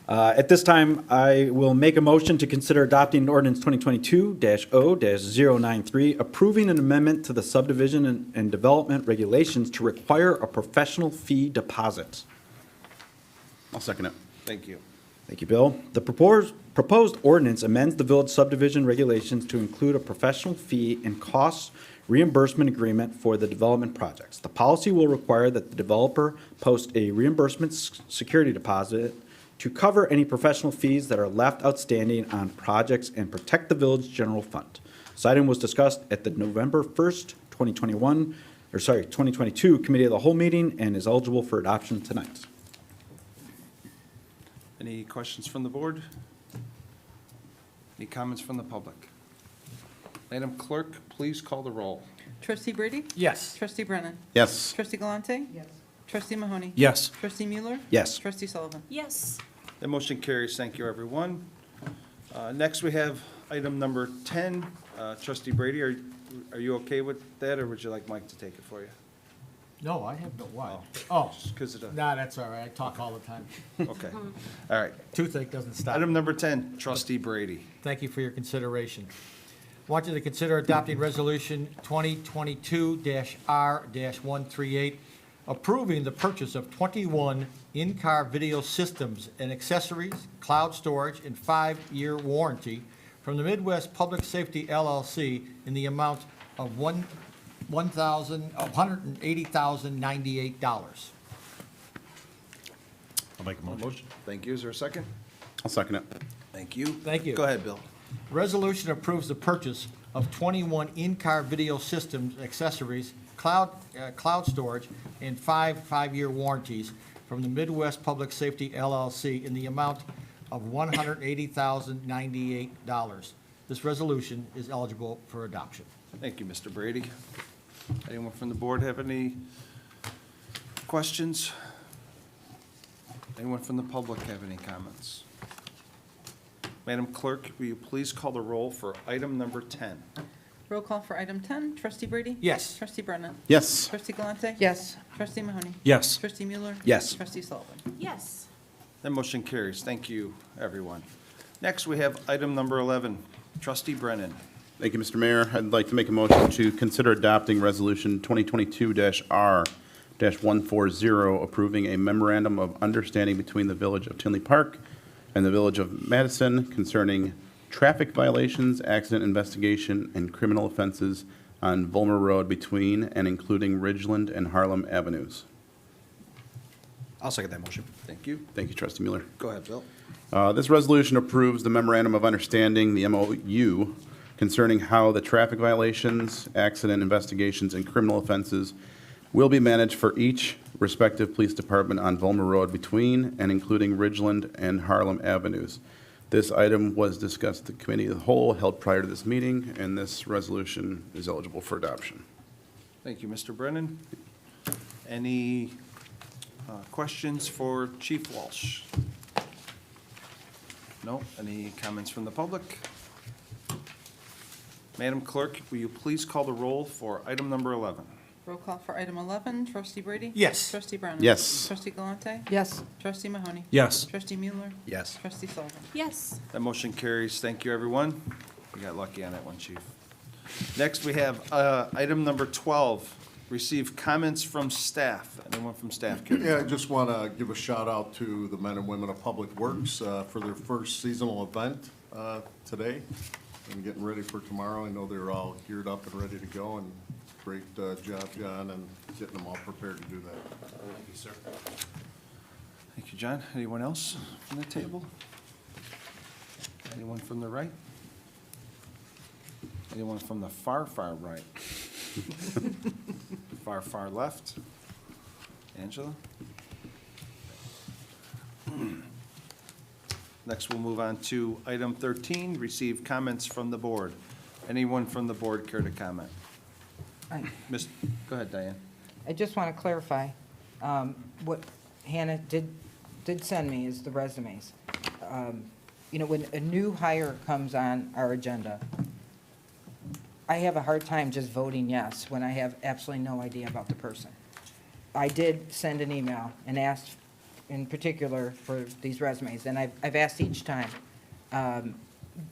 Speaker 4: At this time, I will make a motion to consider adopting ordinance 2022-0-093, approving an amendment to the subdivision and development regulations to require a professional fee deposit.
Speaker 9: I'll second it.
Speaker 1: Thank you.
Speaker 4: Thank you, Bill. The proposed ordinance amends the village subdivision regulations to include a professional fee and cost reimbursement agreement for the development projects. The policy will require that the developer post a reimbursement security deposit to cover any professional fees that are left outstanding on projects and protect the village general fund. This item was discussed at the November 1st, 2022 Committee of the Whole meeting and is eligible for adoption tonight.
Speaker 1: Any questions from the board? Any comments from the public? Madam Clerk, please call the roll.
Speaker 3: Trustee Brady?
Speaker 2: Yes.
Speaker 3: Trustee Brennan?
Speaker 9: Yes.
Speaker 3: Trustee Galante?
Speaker 5: Yes.
Speaker 3: Trustee Mahoney?
Speaker 10: Yes.
Speaker 3: Trustee Mueller?
Speaker 4: Yes.
Speaker 3: Trustee Sullivan?
Speaker 8: Yes.
Speaker 1: That motion carries. Thank you, everyone. Next, we have item number 10. Trustee Brady, are you okay with that, or would you like Mike to take it for you?
Speaker 2: No, I have no, why? Oh,
Speaker 1: Just because of the,
Speaker 2: nah, that's all right. I talk all the time.
Speaker 1: okay. All right.
Speaker 2: Toothache doesn't stop.
Speaker 1: Item number 10, Trustee Brady.
Speaker 2: Thank you for your consideration. Want you to consider adopting Resolution 2022-R-138, approving the purchase of 21 in-car video systems and accessories, cloud storage, and 5-year warranty from the Midwest Public Safety LLC in the amount of $180,098.
Speaker 10: I'll make a motion.
Speaker 1: Thank you. Is there a second?
Speaker 9: I'll second it.
Speaker 1: Thank you.
Speaker 2: Thank you.
Speaker 1: Go ahead, Bill.
Speaker 2: Resolution approves the purchase of 21 in-car video systems, accessories, cloud storage, and 5-year warranties from the Midwest Public Safety LLC in the amount of $180,098. This resolution is eligible for adoption.
Speaker 1: Thank you, Mr. Brady. Anyone from the board have any questions? Anyone from the public have any comments? Madam Clerk, will you please call the roll for item number 10?
Speaker 3: Roll call for item 10, Trustee Brady?
Speaker 2: Yes.
Speaker 3: Trustee Brennan?
Speaker 9: Yes.
Speaker 3: Trustee Galante?
Speaker 5: Yes.
Speaker 3: Trustee Mahoney?
Speaker 10: Yes.
Speaker 3: Trustee Mueller?
Speaker 4: Yes.
Speaker 3: Trustee Sullivan?
Speaker 8: Yes.
Speaker 1: That motion carries. Thank you, everyone. Next, we have item number 11, Trustee Brennan.
Speaker 9: Thank you, Mr. Mayor. I'd like to make a motion to consider adopting Resolution 2022-R-140, approving a memorandum of understanding between the Village of Tinley Park and the Village of Madison concerning traffic violations, accident investigation, and criminal offenses on Volmer Road between and including Ridgeland and Harlem Avenues.
Speaker 4: I'll second that motion.
Speaker 1: Thank you.
Speaker 9: Thank you, Trustee Mueller.
Speaker 1: Go ahead, Bill.
Speaker 9: This resolution approves the memorandum of understanding, the MOU, concerning how the traffic violations, accident investigations, and criminal offenses will be managed for each respective police department on Volmer Road between and including Ridgeland and Harlem Avenues. This item was discussed at the Committee of the Whole held prior to this meeting, and this resolution is eligible for adoption.
Speaker 1: Thank you, Mr. Brennan. Any questions for Chief Walsh? No? Any comments from the public? Madam Clerk, will you please call the roll for item number 11?
Speaker 3: Roll call for item 11, trustee Brady?
Speaker 2: Yes.
Speaker 3: Trustee Brennan?
Speaker 9: Yes.
Speaker 3: Trustee Galante?
Speaker 4: Yes.
Speaker 3: Trustee Mahoney?
Speaker 10: Yes.
Speaker 3: Trustee Mueller?
Speaker 4: Yes.
Speaker 3: Trustee Sullivan?
Speaker 5: Yes.
Speaker 1: That motion carries. Thank you, everyone. We got lucky on that one, Chief. Next, we have item number 12, receive comments from staff. Anyone from staff care?
Speaker 14: Yeah, I just want to give a shout out to the men and women of Public Works for their first seasonal event today and getting ready for tomorrow. I know they're all geared up and ready to go, and great job, John, and getting them all prepared to do that.
Speaker 1: Thank you, sir. Thank you, John. Anyone else from the table? Anyone from the right? Anyone from the far, far right? Far, far left? Angela? Next, we'll move on to item 13, receive comments from the board. Anyone from the board care to comment? Miss, go ahead, Diane.
Speaker 15: I just want to clarify, what Hannah did send me is the resumes. You know, when a new hire comes on our agenda, I have a hard time just voting yes when I have absolutely no idea about the person. I did send an email and asked in particular for these resumes, and I've asked each time.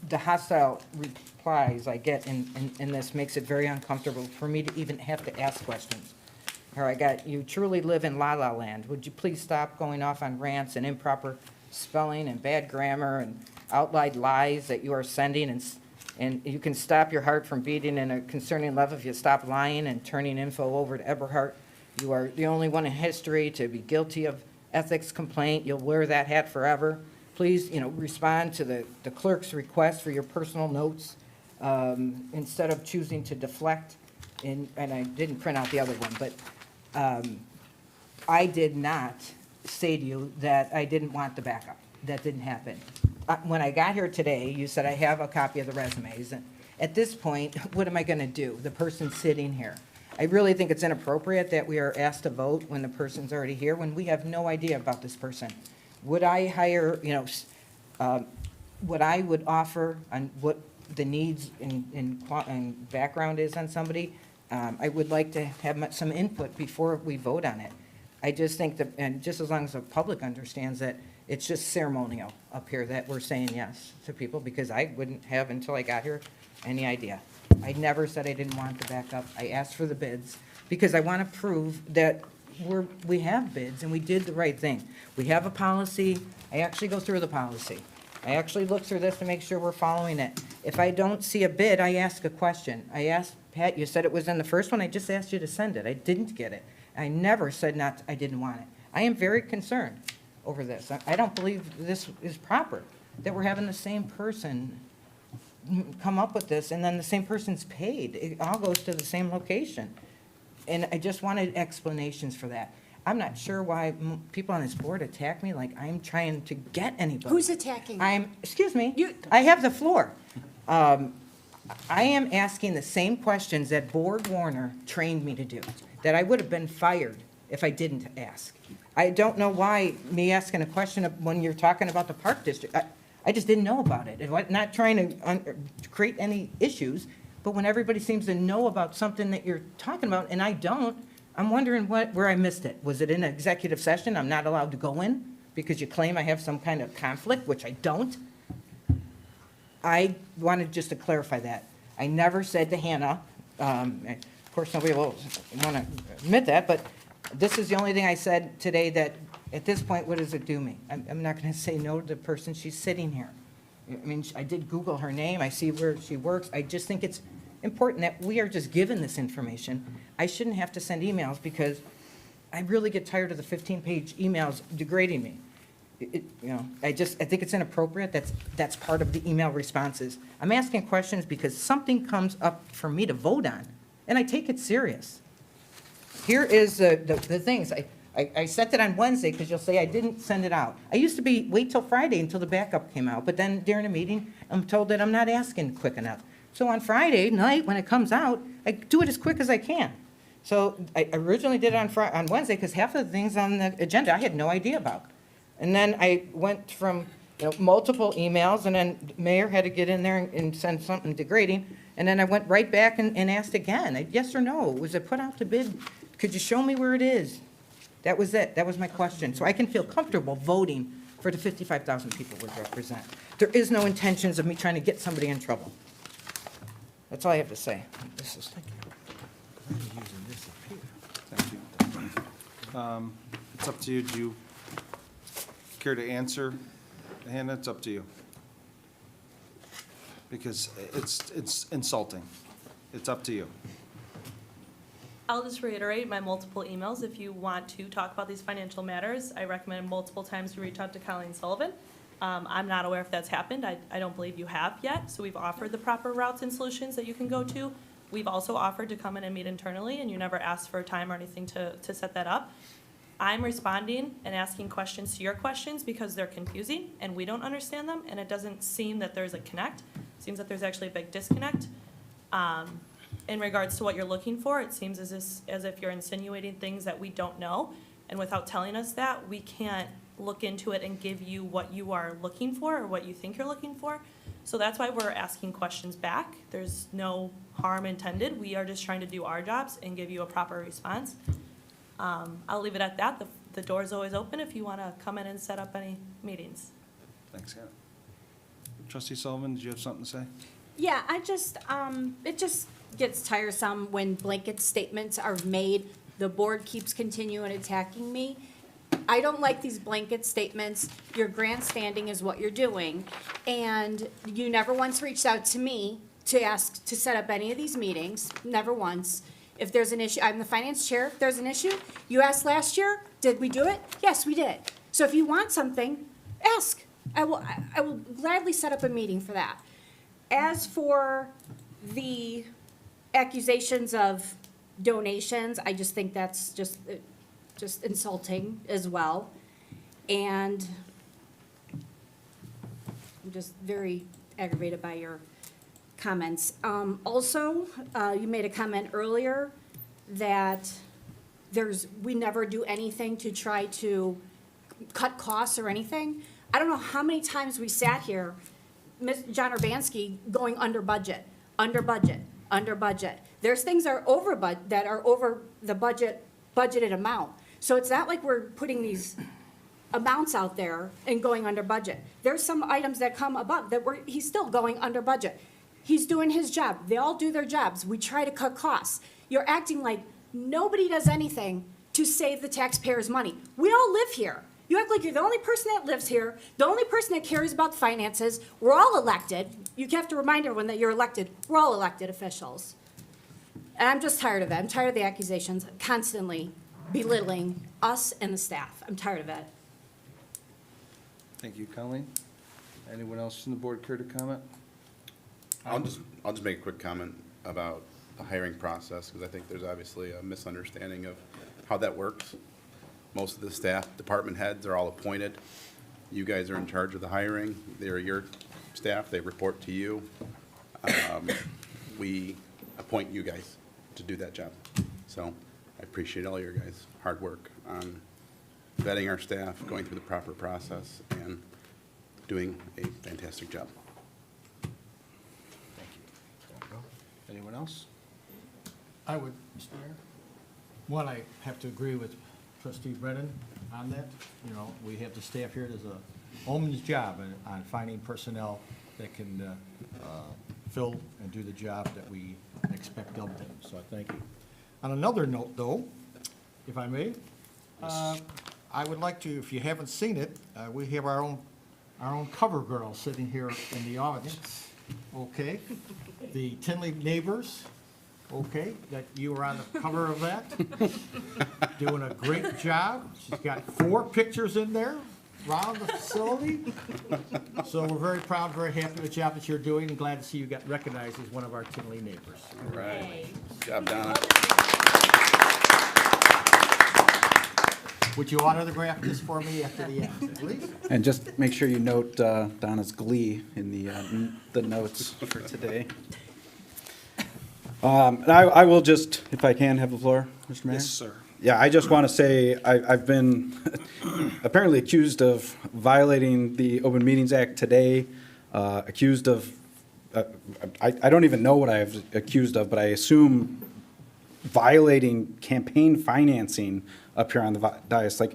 Speaker 15: The hostile replies I get in this makes it very uncomfortable for me to even have to ask questions. Or I got, you truly live in la la land. Would you please stop going off on rants and improper spelling and bad grammar and outlined lies that you are sending, and you can stop your heart from beating in a concerning love if you stop lying and turning info over to Eberhard. You are the only one in history to be guilty of ethics complaint. You'll wear that hat forever. Please, respond to the clerk's request for your personal notes instead of choosing to deflect. And I didn't print out the other one, but I did not say to you that I didn't want the backup. That didn't happen. When I got here today, you said I have a copy of the resumes. And at this point, what am I going to do? The person's sitting here. I really think it's inappropriate that we are asked to vote when the person's already here, when we have no idea about this person. Would I hire, what I would offer on what the needs and background is on somebody, I would like to have some input before we vote on it. I just think that, and just as long as the public understands that it's just ceremonial up here that we're saying yes to people, because I wouldn't have, until I got here, any idea. I never said I didn't want the backup. I asked for the bids because I want to prove that we have bids and we did the right thing. We have a policy. I actually go through the policy. I actually look through this to make sure we're following it. If I don't see a bid, I ask a question. I asked Pat, you said it was in the first one. I just asked you to send it. I didn't get it. I never said I didn't want it. I am very concerned over this. I don't believe this is proper, that we're having the same person come up with this, and then the same person's paid. It all goes to the same location. And I just wanted explanations for that. I'm not sure why people on this board attack me like I'm trying to get anybody.
Speaker 5: Who's attacking?
Speaker 15: Excuse me, I have the floor. I am asking the same questions that Board Warner trained me to do, that I would have been fired if I didn't ask. I don't know why me asking a question when you're talking about the Park District. I just didn't know about it. I'm not trying to create any issues, but when everybody seems to know about something that you're talking about and I don't, I'm wondering where I missed it. Was it in an executive session I'm not allowed to go in because you claim I have some kind of conflict, which I don't? I wanted just to clarify that. I never said to Hannah, of course nobody will want to admit that, but this is the only thing I said today that at this point, what does it do me? I'm not going to say no to the person. She's sitting here. I mean, I did Google her name. I see where she works. I just think it's important that we are just given this information. I shouldn't have to send emails because I really get tired of the 15-page emails degrading me. I think it's inappropriate. That's part of the email responses. I'm asking questions because something comes up for me to vote on, and I take it serious. Here is the things. I sent it on Wednesday because you'll say I didn't send it out. I used to wait till Friday until the backup came out, but then during a meeting, I'm told that I'm not asking quick enough. So on Friday night, when it comes out, I do it as quick as I can. So I originally did it on Wednesday, because half of the things on the agenda I had no idea about. And then I went from, multiple emails, and then the mayor had to get in there and send something degrading. And then I went right back and asked again, yes or no, was it put out to bid? Could you show me where it is? That was it, that was my question. So I can feel comfortable voting for the 55,000 people we represent. There is no intentions of me trying to get somebody in trouble. That's all I have to say. This is,
Speaker 1: Thank you. It's up to you. Do you care to answer, Hannah? It's up to you. Because it's insulting. It's up to you.
Speaker 8: I'll just reiterate my multiple emails. If you want to talk about these financial matters, I recommend multiple times you reach out to Colleen Sullivan. I'm not aware if that's happened. I don't believe you have yet. So we've offered the proper routes and solutions that you can go to. We've also offered to come in and meet internally, and you never asked for a time or anything to set that up. I'm responding and asking questions to your questions because they're confusing and we don't understand them, and it doesn't seem that there's a connect. It seems that there's actually a big disconnect. In regards to what you're looking for, it seems as if you're insinuating things that we don't know, and without telling us that, we can't look into it and give you what you are looking for or what you think you're looking for. So that's why we're asking questions back. There's no harm intended. We are just trying to do our jobs and give you a proper response. I'll leave it at that. The door's always open if you want to come in and set up any meetings.
Speaker 1: Thanks, Hannah. Trustee Sullivan, did you have something to say?
Speaker 5: Yeah, it just gets tiresome when blanket statements are made. The board keeps continuing attacking me. I don't like these blanket statements. Your grandstanding is what you're doing. And you never once reached out to me to ask to set up any of these meetings, never once. If there's an issue, I'm the finance chair, if there's an issue, you asked last year, did we do it? Yes, we did. So if you want something, ask. I will gladly set up a meeting for that. As for the accusations of donations, I just think that's just insulting as well. And I'm just very aggravated by your comments. Also, you made a comment earlier that we never do anything to try to cut costs or anything. I don't know how many times we sat here, John Urbanski, going under budget, under budget, under budget. There's things that are over the budgeted amount. So it's not like we're putting these amounts out there and going under budget. There's some items that come above that he's still going under budget. He's doing his job. They all do their jobs. We try to cut costs. You're acting like nobody does anything to save the taxpayers' money. We all live here. You act like you're the only person that lives here, the only person that cares about the finances. We're all elected. You have to remind everyone that you're elected. We're all elected officials. And I'm just tired of it. I'm tired of the accusations constantly belittling us and the staff. I'm tired of it.
Speaker 1: Thank you, Colleen. Anyone else from the board care to comment?
Speaker 9: I'll just make a quick comment about the hiring process, because I think there's obviously a misunderstanding of how that works. Most of the staff, department heads are all appointed. You guys are in charge of the hiring. They're your staff. They report to you. We appoint you guys to do that job. So I appreciate all your guys' hard work on vetting our staff, going through the proper process, and doing a fantastic job.
Speaker 1: Thank you. Anyone else?
Speaker 2: I would, Mr. Mayor. One, I have to agree with Trustee Brennan on that. You know, we have the staff here, there's a woman's job on finding personnel that can fill and do the job that we expect of them, so I thank you. On another note, though, if I may, I would like to, if you haven't seen it, we have our own cover girl sitting here in the audience, okay? The Tinley Neighbors, okay, that you were on the cover of that. Doing a great job. She's got 4 pictures in there around the facility. So we're very proud, very happy with the job that you're doing, and glad to see you got recognized as one of our Tinley Neighbors.
Speaker 9: All right. Good job, Donna.
Speaker 2: Would you autograph this for me after the end, please?
Speaker 4: And just make sure you note Donna's glee in the notes for today. And I will just, if I can, have the floor, Mr. Mayor?
Speaker 1: Yes, sir.
Speaker 4: Yeah, I just want to say, I've been apparently accused of violating the Open Meetings Act today, accused of, I don't even know what I was accused of, but I assume violating campaign financing up here on the dais. Like,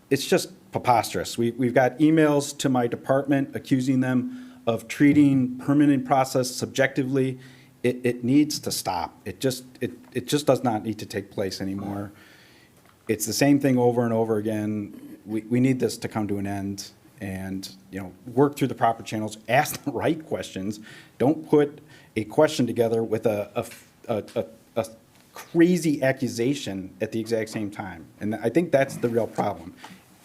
Speaker 4: it's just preposterous. We've got emails to my department accusing them of treating permitting process subjectively. It needs to stop. It just does not need to take place anymore. It's the same thing over and over again. We need this to come to an end and, work through the proper channels, ask the right questions. Don't put a question together with a crazy accusation at the exact same time. And I think that's the real problem.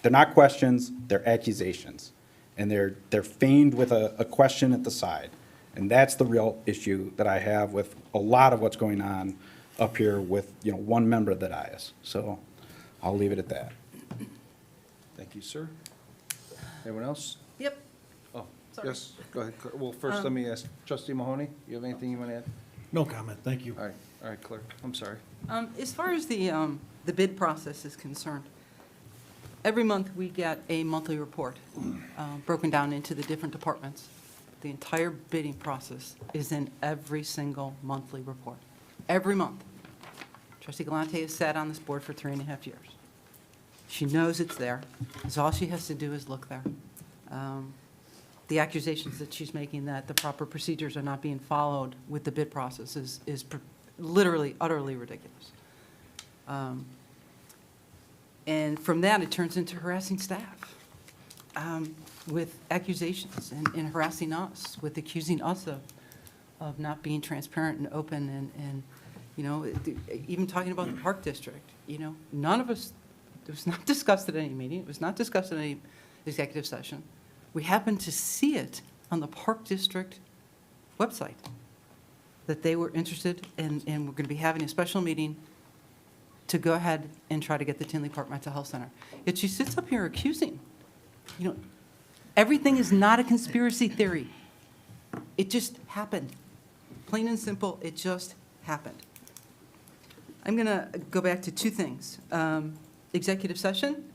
Speaker 4: They're not questions, they're accusations. And they're feigned with a question at the side. And that's the real issue that I have with a lot of what's going on up here with, one member of the dais. So I'll leave it at that.
Speaker 1: Thank you, sir. Anyone else?
Speaker 3: Yep.
Speaker 1: Oh,
Speaker 3: Sorry.
Speaker 1: yes, go ahead. Well, first, let me ask trustee Mahoney, you have anything you want to add?
Speaker 2: No comment, thank you.
Speaker 1: All right, clerk, I'm sorry.
Speaker 3: As far as the bid process is concerned, every month we get a monthly report broken down into the different departments. The entire bidding process is in every single monthly report, every month. Trustee Galante has sat on this board for 3.5 years. She knows it's there, so all she has to do is look there. The accusations that she's making that the proper procedures are not being followed with the bid process is literally, utterly ridiculous. And from that, it turns into harassing staff with accusations and harassing us, with accusing us of not being transparent and open and even talking about the Park District. None of us, it was not discussed at any meeting. It was not discussed in any executive session. We happened to see it on the Park District website, that they were interested and we're going to be having a special meeting to go ahead and try to get the Tinley Park Mental Health Center. Yet she sits up here accusing, everything is not a conspiracy theory. It just happened. Plain and simple, it just happened. I'm going to go back to two things. Executive session.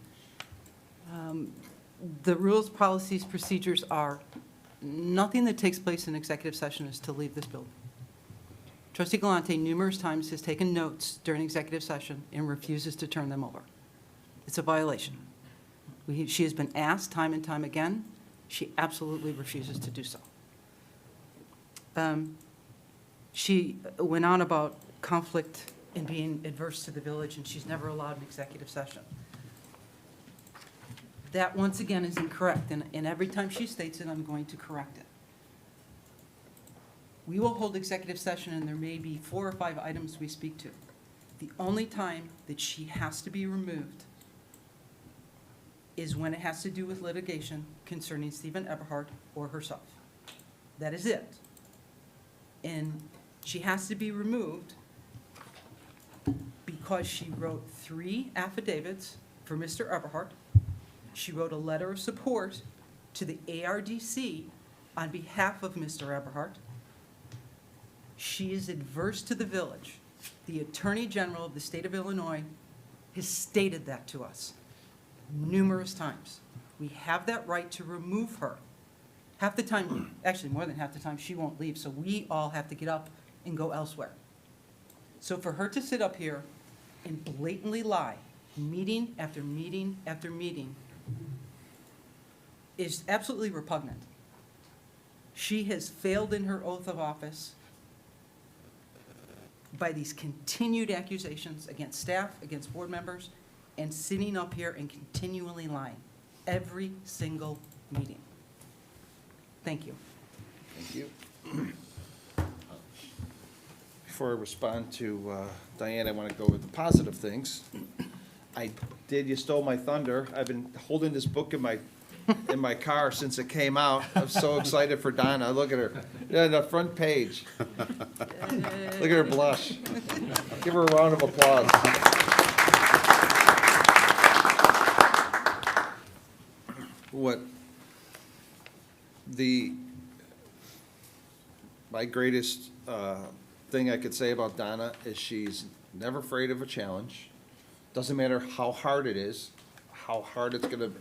Speaker 3: The rules, policies, procedures are nothing that takes place in executive session is to leave this building. Trustee Galante numerous times has taken notes during executive session and refuses to turn them over. It's a violation. She has been asked time and time again. She absolutely refuses to do so. She went on about conflict and being adverse to the village, and she's never allowed an executive session. That, once again, is incorrect, and every time she states it, I'm going to correct it. We will hold executive session, and there may be 4 or 5 items we speak to. The only time that she has to be removed is when it has to do with litigation concerning Stephen Eberhardt or herself. That is it. And she has to be removed because she wrote 3 affidavits for Mr. Eberhardt. She wrote a letter of support to the ARDC on behalf of Mr. Eberhardt. She is adverse to the village. The Attorney General of the state of Illinois has stated that to us numerous times. We have that right to remove her. Half the time, actually more than half the time, she won't leave, so we all have to get up and go elsewhere. So for her to sit up here and blatantly lie, meeting after meeting after meeting, is absolutely repugnant. She has failed in her oath of office by these continued accusations against staff, against board members, and sitting up here and continually lying every single meeting. Thank you.
Speaker 1: Thank you. Before I respond to Diane, I want to go with the positive things. You stole my thunder. I've been holding this book in my car since it came out. I'm so excited for Donna. Look at her. Yeah, the front page. Look at her blush. Give her a round of applause. My greatest thing I could say about Donna is she's never afraid of a challenge. Doesn't matter how hard it is, how hard it's gonna,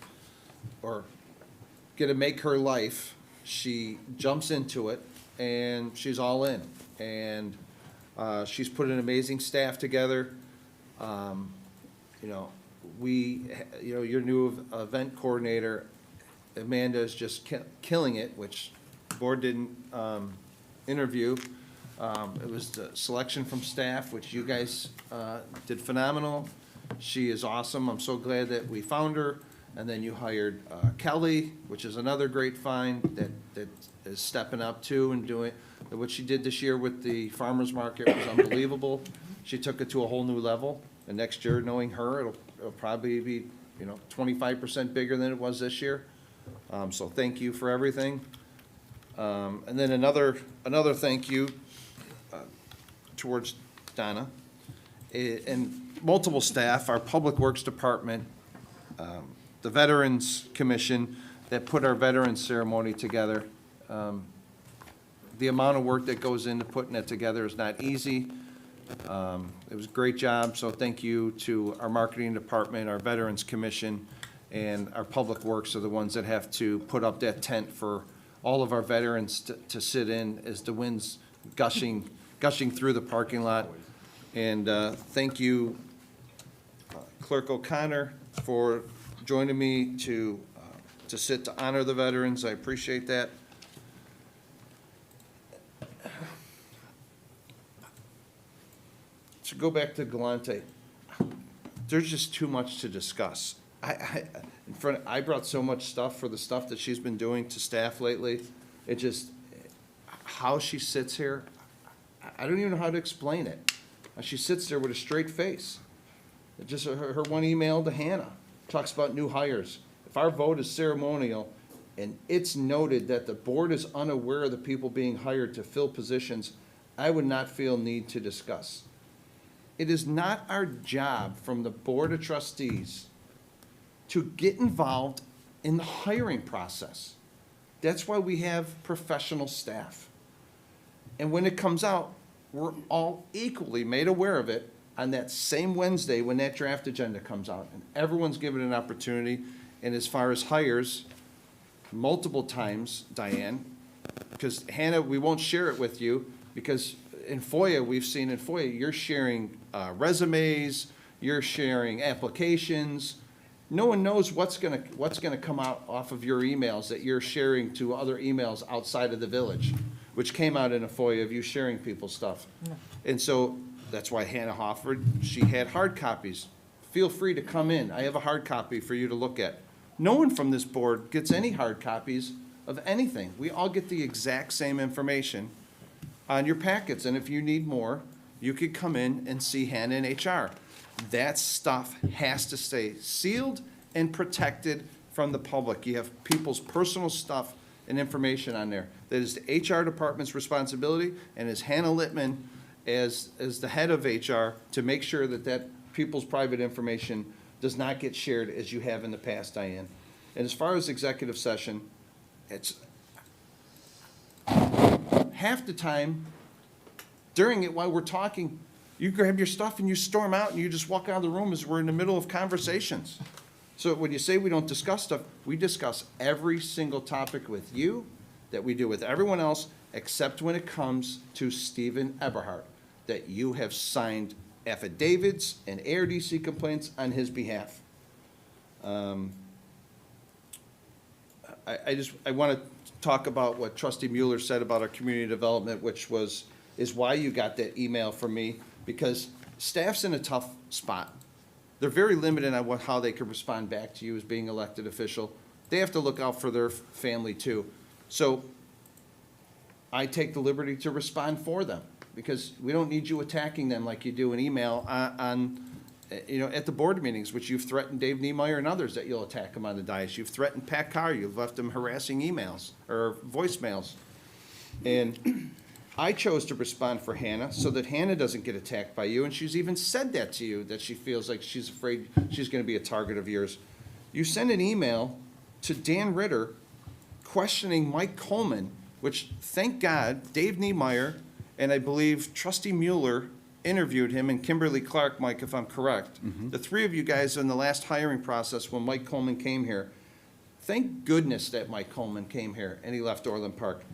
Speaker 1: or gonna make her life, she jumps into it and she's all in. And she's put an amazing staff together. You know, your new event coordinator, Amanda, is just killing it, which the board didn't interview. It was the selection from staff, which you guys did phenomenal. She is awesome. I'm so glad that we found her. And then you hired Kelly, which is another great find that is stepping up too and doing, what she did this year with the farmer's market was unbelievable. She took it to a whole new level. And next year, knowing her, it'll probably be, 25% bigger than it was this year. So thank you for everything. And then another thank you towards Donna and multiple staff, our Public Works Department, the Veterans Commission that put our veterans ceremony together. The amount of work that goes into putting it together is not easy. It was a great job, so thank you to our marketing department, our Veterans Commission, and our Public Works are the ones that have to put up that tent for all of our veterans to sit in as the wind's gushing through the parking lot. And thank you, Clerk O'Connor, for joining me to sit to honor the veterans. I appreciate that. To go back to Galante, there's just too much to discuss. I brought so much stuff for the stuff that she's been doing to staff lately. It just, how she sits here, I don't even know how to explain it. She sits there with a straight face. Just her one email to Hannah talks about new hires. If our vote is ceremonial and it's noted that the board is unaware of the people being hired to fill positions, I would not feel need to discuss. It is not our job from the Board of Trustees to get involved in the hiring process. That's why we have professional staff. And when it comes out, we're all equally made aware of it on that same Wednesday when that draft agenda comes out. And everyone's given an opportunity. And as far as hires, multiple times, Diane, because Hannah, we won't share it with you because in FOIA, we've seen in FOIA, you're sharing resumes, you're sharing applications. No one knows what's gonna come out off of your emails that you're sharing to other emails outside of the village, which came out in a FOIA of you sharing people's stuff. And so that's why Hannah offered, she had hard copies. Feel free to come in. I have a hard copy for you to look at. No one from this board gets any hard copies of anything. We all get the exact same information on your packets, and if you need more, you could come in and see Hannah in HR. That stuff has to stay sealed and protected from the public. You have people's personal stuff and information on there. That is the HR department's responsibility, and as Hannah Littman, as the head of HR, to make sure that people's private information does not get shared as you have in the past, Diane. And as far as executive session, it's half the time during it while we're talking, you grab your stuff and you storm out and you just walk out of the room as we're in the middle of conversations. So when you say we don't discuss stuff, we discuss every single topic with you that we do with everyone else, except when it comes to Stephen Eberhardt, that you have signed affidavits and ARDC complaints on his behalf. I want to talk about what Trustee Mueller said about our community development, which is why you got that email from me, because staff's in a tough spot. They're very limited on how they can respond back to you as being elected official. They have to look out for their family too. So I take the liberty to respond for them, because we don't need you attacking them like you do an email at the board meetings, which you've threatened Dave Niemeyer and others that you'll attack them on the dais. You've threatened Pat Carr. You've left them harassing emails or voicemails. And I chose to respond for Hannah so that Hannah doesn't get attacked by you. And she's even said that to you, that she feels like she's afraid she's going to be a target of yours. You sent an email to Dan Ritter questioning Mike Coleman, which, thank God, Dave Niemeyer and I believe trustee Mueller interviewed him, and Kimberly Clark, Mike, if I'm correct. The three of you guys in the last hiring process when Mike Coleman came here, thank goodness that Mike Coleman came here and he left Orland Park.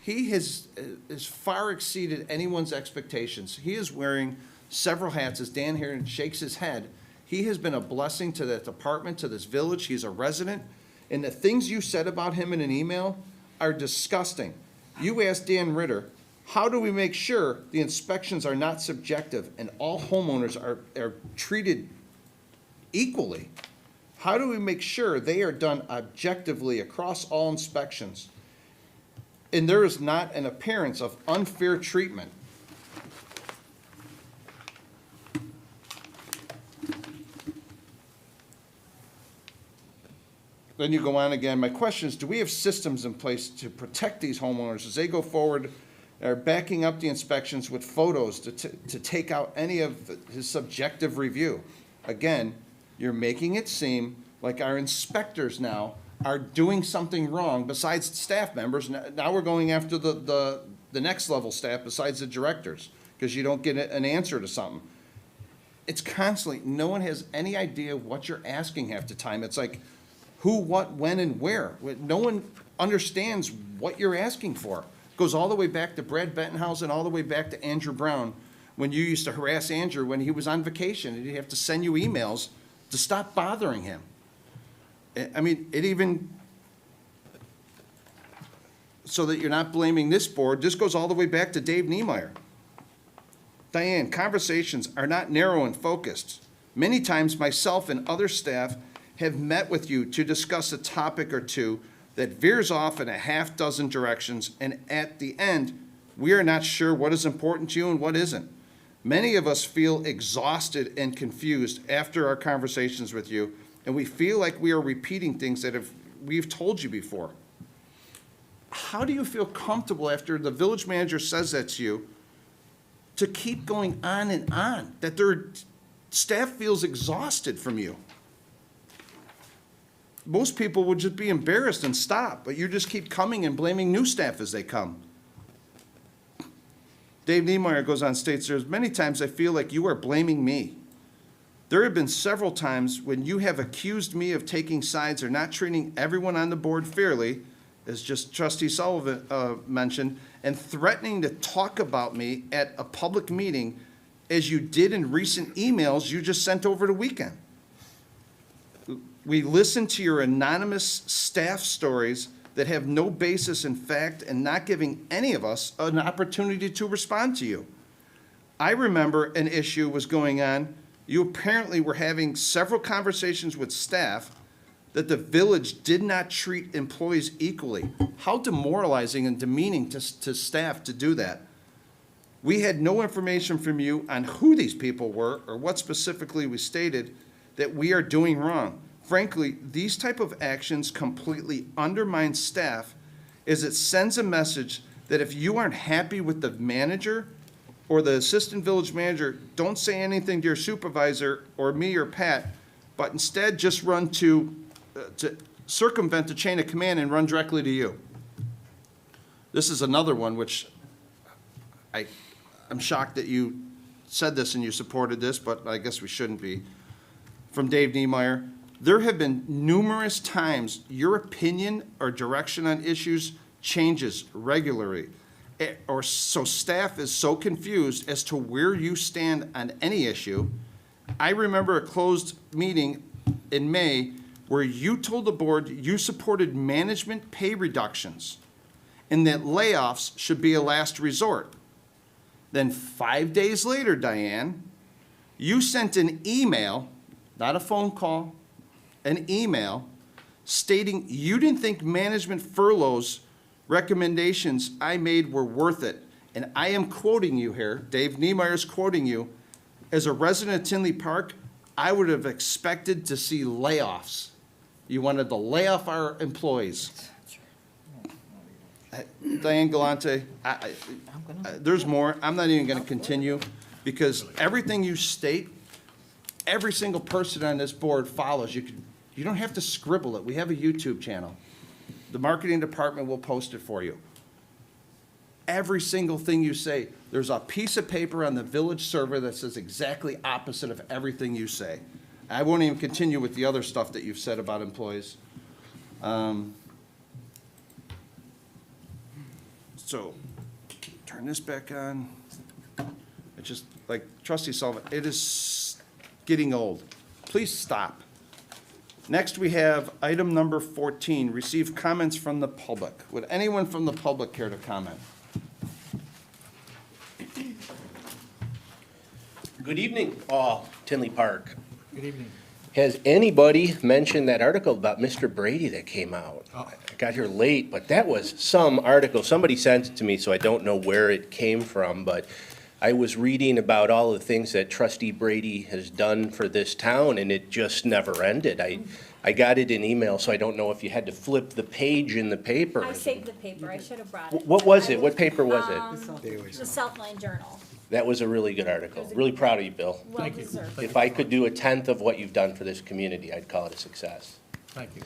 Speaker 1: He has far exceeded anyone's expectations. He is wearing several hats, as Dan here shakes his head. He has been a blessing to that department, to this village. He's a resident. And the things you said about him in an email are disgusting. You asked Dan Ritter, how do we make sure the inspections are not subjective and all homeowners are treated equally? How do we make sure they are done objectively across all inspections? And there is not an appearance of unfair treatment. Then you go on again. My question is, do we have systems in place to protect these homeowners as they go forward, are backing up the inspections with photos to take out any of his subjective review? Again, you're making it seem like our inspectors now are doing something wrong besides staff members. Now we're going after the next level staff besides the directors because you don't get an answer to something. It's constantly, no one has any idea what you're asking half the time. It's like who, what, when, and where. No one understands what you're asking for. It goes all the way back to Brad Bettenhausen, all the way back to Andrew Brown, when you used to harass Andrew when he was on vacation, and he'd have to send you emails to stop bothering him. I mean, it even, so that you're not blaming this board, this goes all the way back to Dave Niemeyer. Diane, conversations are not narrow and focused. Many times myself and other staff have met with you to discuss a topic or two that veers off in a half dozen directions, and at the end, we are not sure what is important to you and what isn't. Many of us feel exhausted and confused after our conversations with you, and we feel like we are repeating things that we've told you before. How do you feel comfortable after the village manager says that to you to keep going on and on, that their staff feels exhausted from you? Most people would just be embarrassed and stop, but you just keep coming and blaming new staff as they come. Dave Niemeyer goes on, states, there's many times I feel like you are blaming me. There have been several times when you have accused me of taking sides or not treating everyone on the board fairly, as just trustee Sullivan mentioned, and threatening to talk about me at a public meeting, as you did in recent emails you just sent over the weekend. We listened to your anonymous staff stories that have no basis in fact and not giving any of us an opportunity to respond to you. I remember an issue was going on. You apparently were having several conversations with staff that the village did not treat employees equally. How demoralizing and demeaning to staff to do that. We had no information from you on who these people were or what specifically we stated that we are doing wrong. Frankly, these type of actions completely undermine staff, as it sends a message that if you aren't happy with the manager or the assistant village manager, don't say anything to your supervisor or me or Pat, but instead just run to circumvent the chain of command and run directly to you. This is another one which I'm shocked that you said this and you supported this, but I guess we shouldn't be. From Dave Niemeyer. There have been numerous times your opinion or direction on issues changes regularly, or so staff is so confused as to where you stand on any issue. I remember a closed meeting in May where you told the board you supported management pay reductions and that layoffs should be a last resort. Then 5 days later, Diane, you sent an email, not a phone call, an email stating you didn't think management furloughs recommendations I made were worth it. And I am quoting you here, Dave Niemeyer is quoting you, as a resident of Tinley Park, I would have expected to see layoffs. You wanted to lay off our employees. Diane Galante, there's more. I'm not even going to continue because everything you state, every single person on this board follows. You don't have to scribble it. We have a YouTube channel. The marketing department will post it for you. every single thing you say. There's a piece of paper on the village server that says exactly opposite of everything you say. I won't even continue with the other stuff that you've said about employees. So, turn this back on. It's just, like Trustee Sullivan, it is getting old. Please stop. Next, we have item number 14, receive comments from the public. Would anyone from the public care to comment?
Speaker 16: Good evening, all, Tinley Park.
Speaker 2: Good evening.
Speaker 16: Has anybody mentioned that article about Mr. Brady that came out? I got here late, but that was some article. Somebody sent it to me, so I don't know where it came from, but I was reading about all the things that Trustee Brady has done for this town, and it just never ended. I got it in email, so I don't know if you had to flip the page in the paper.
Speaker 17: I saved the paper, I should have brought it.
Speaker 16: What was it? What paper was it?
Speaker 17: The Southland Journal.
Speaker 16: That was a really good article. Really proud of you, Bill.
Speaker 17: Well deserved.
Speaker 16: If I could do a tenth of what you've done for this community, I'd call it a success.
Speaker 2: Thank you.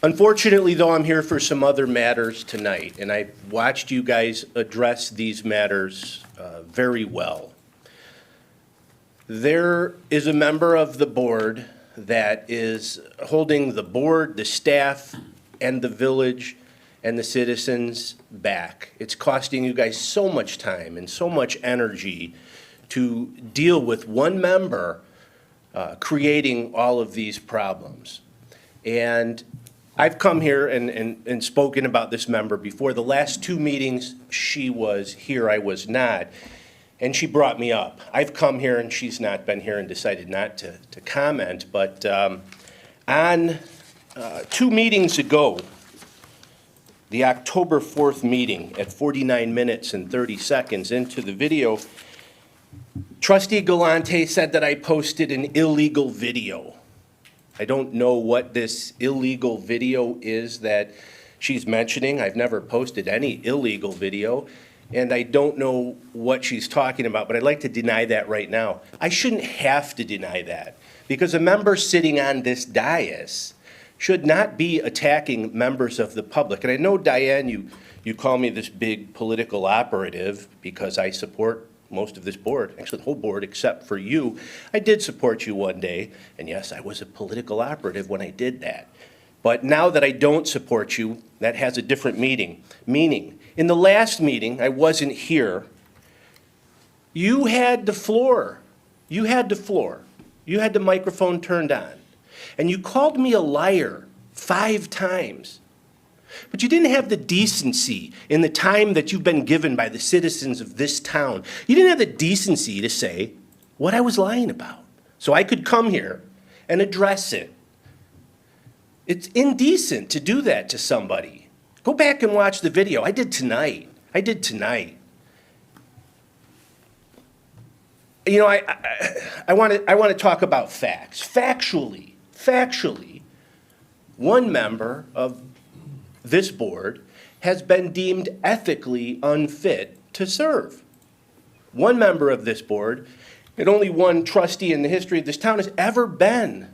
Speaker 16: Unfortunately, though, I'm here for some other matters tonight, and I've watched you guys address these matters very well. There is a member of the board that is holding the board, the staff, and the village and the citizens back. It's costing you guys so much time and so much energy to deal with one member creating all of these problems. And I've come here and spoken about this member before. The last two meetings, she was here, I was not. And she brought me up. I've come here and she's not been here and decided not to comment. But on 2 meetings ago, the October 4th meeting at 49 minutes and 30 seconds into the video, Trustee Galante said that I posted an illegal video. I don't know what this illegal video is that she's mentioning. I've never posted any illegal video, and I don't know what she's talking about, but I'd like to deny that right now. I shouldn't have to deny that, because a member sitting on this dais should not be attacking members of the public. And I know, Diane, you call me this big political operative because I support most of this board, actually the whole board except for you. I did support you one day, and yes, I was a political operative when I did that. But now that I don't support you, that has a different meaning. In the last meeting, I wasn't here. You had the floor. You had the floor. You had the microphone turned on. And you called me a liar 5 times. But you didn't have the decency in the time that you've been given by the citizens of this town. You didn't have the decency to say what I was lying about, so I could come here and address it. It's indecent to do that to somebody. Go back and watch the video. I did tonight. You know, I want to talk about facts. Factually, one member of this board has been deemed ethically unfit to serve. One member of this board, and only one trustee in the history of this town, has ever been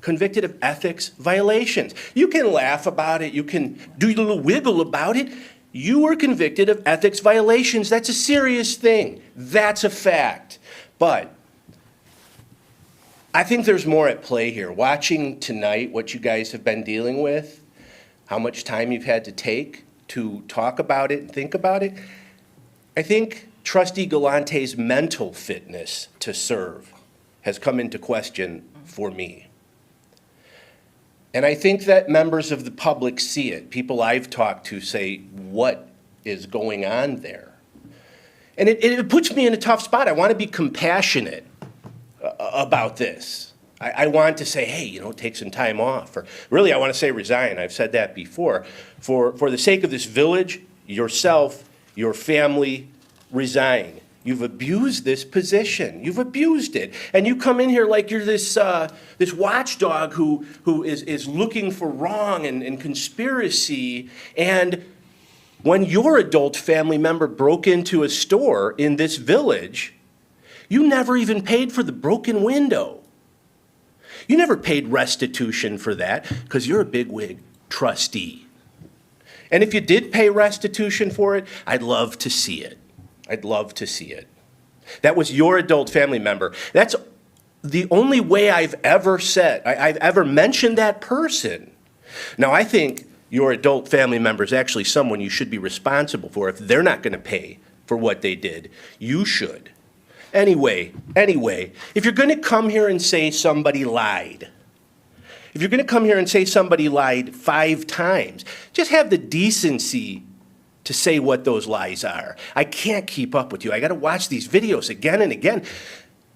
Speaker 16: convicted of ethics violations. You can laugh about it, you can do a little wiggle about it. You were convicted of ethics violations. That's a serious thing. That's a fact. But I think there's more at play here. Watching tonight what you guys have been dealing with, how much time you've had to take to talk about it and think about it, I think Trustee Galante's mental fitness to serve has come into question for me. And I think that members of the public see it. People I've talked to say, what is going on there? And it puts me in a tough spot. I want to be compassionate about this. I want to say, hey, take some time off. Or really, I want to say resign. I've said that before. For the sake of this village, yourself, your family, resign. You've abused this position. You've abused it. And you come in here like you're this watchdog who is looking for wrong and conspiracy. And when your adult family member broke into a store in this village, you never even paid for the broken window. You never paid restitution for that because you're a bigwig trustee. And if you did pay restitution for it, I'd love to see it. I'd love to see it. That was your adult family member. That's the only way I've ever said, I've ever mentioned that person. Now, I think your adult family member is actually someone you should be responsible for. If they're not going to pay for what they did, you should. Anyway, if you're going to come here and say somebody lied, if you're going to come here and say somebody lied 5 times, just have the decency to say what those lies are. I can't keep up with you. I got to watch these videos again and again.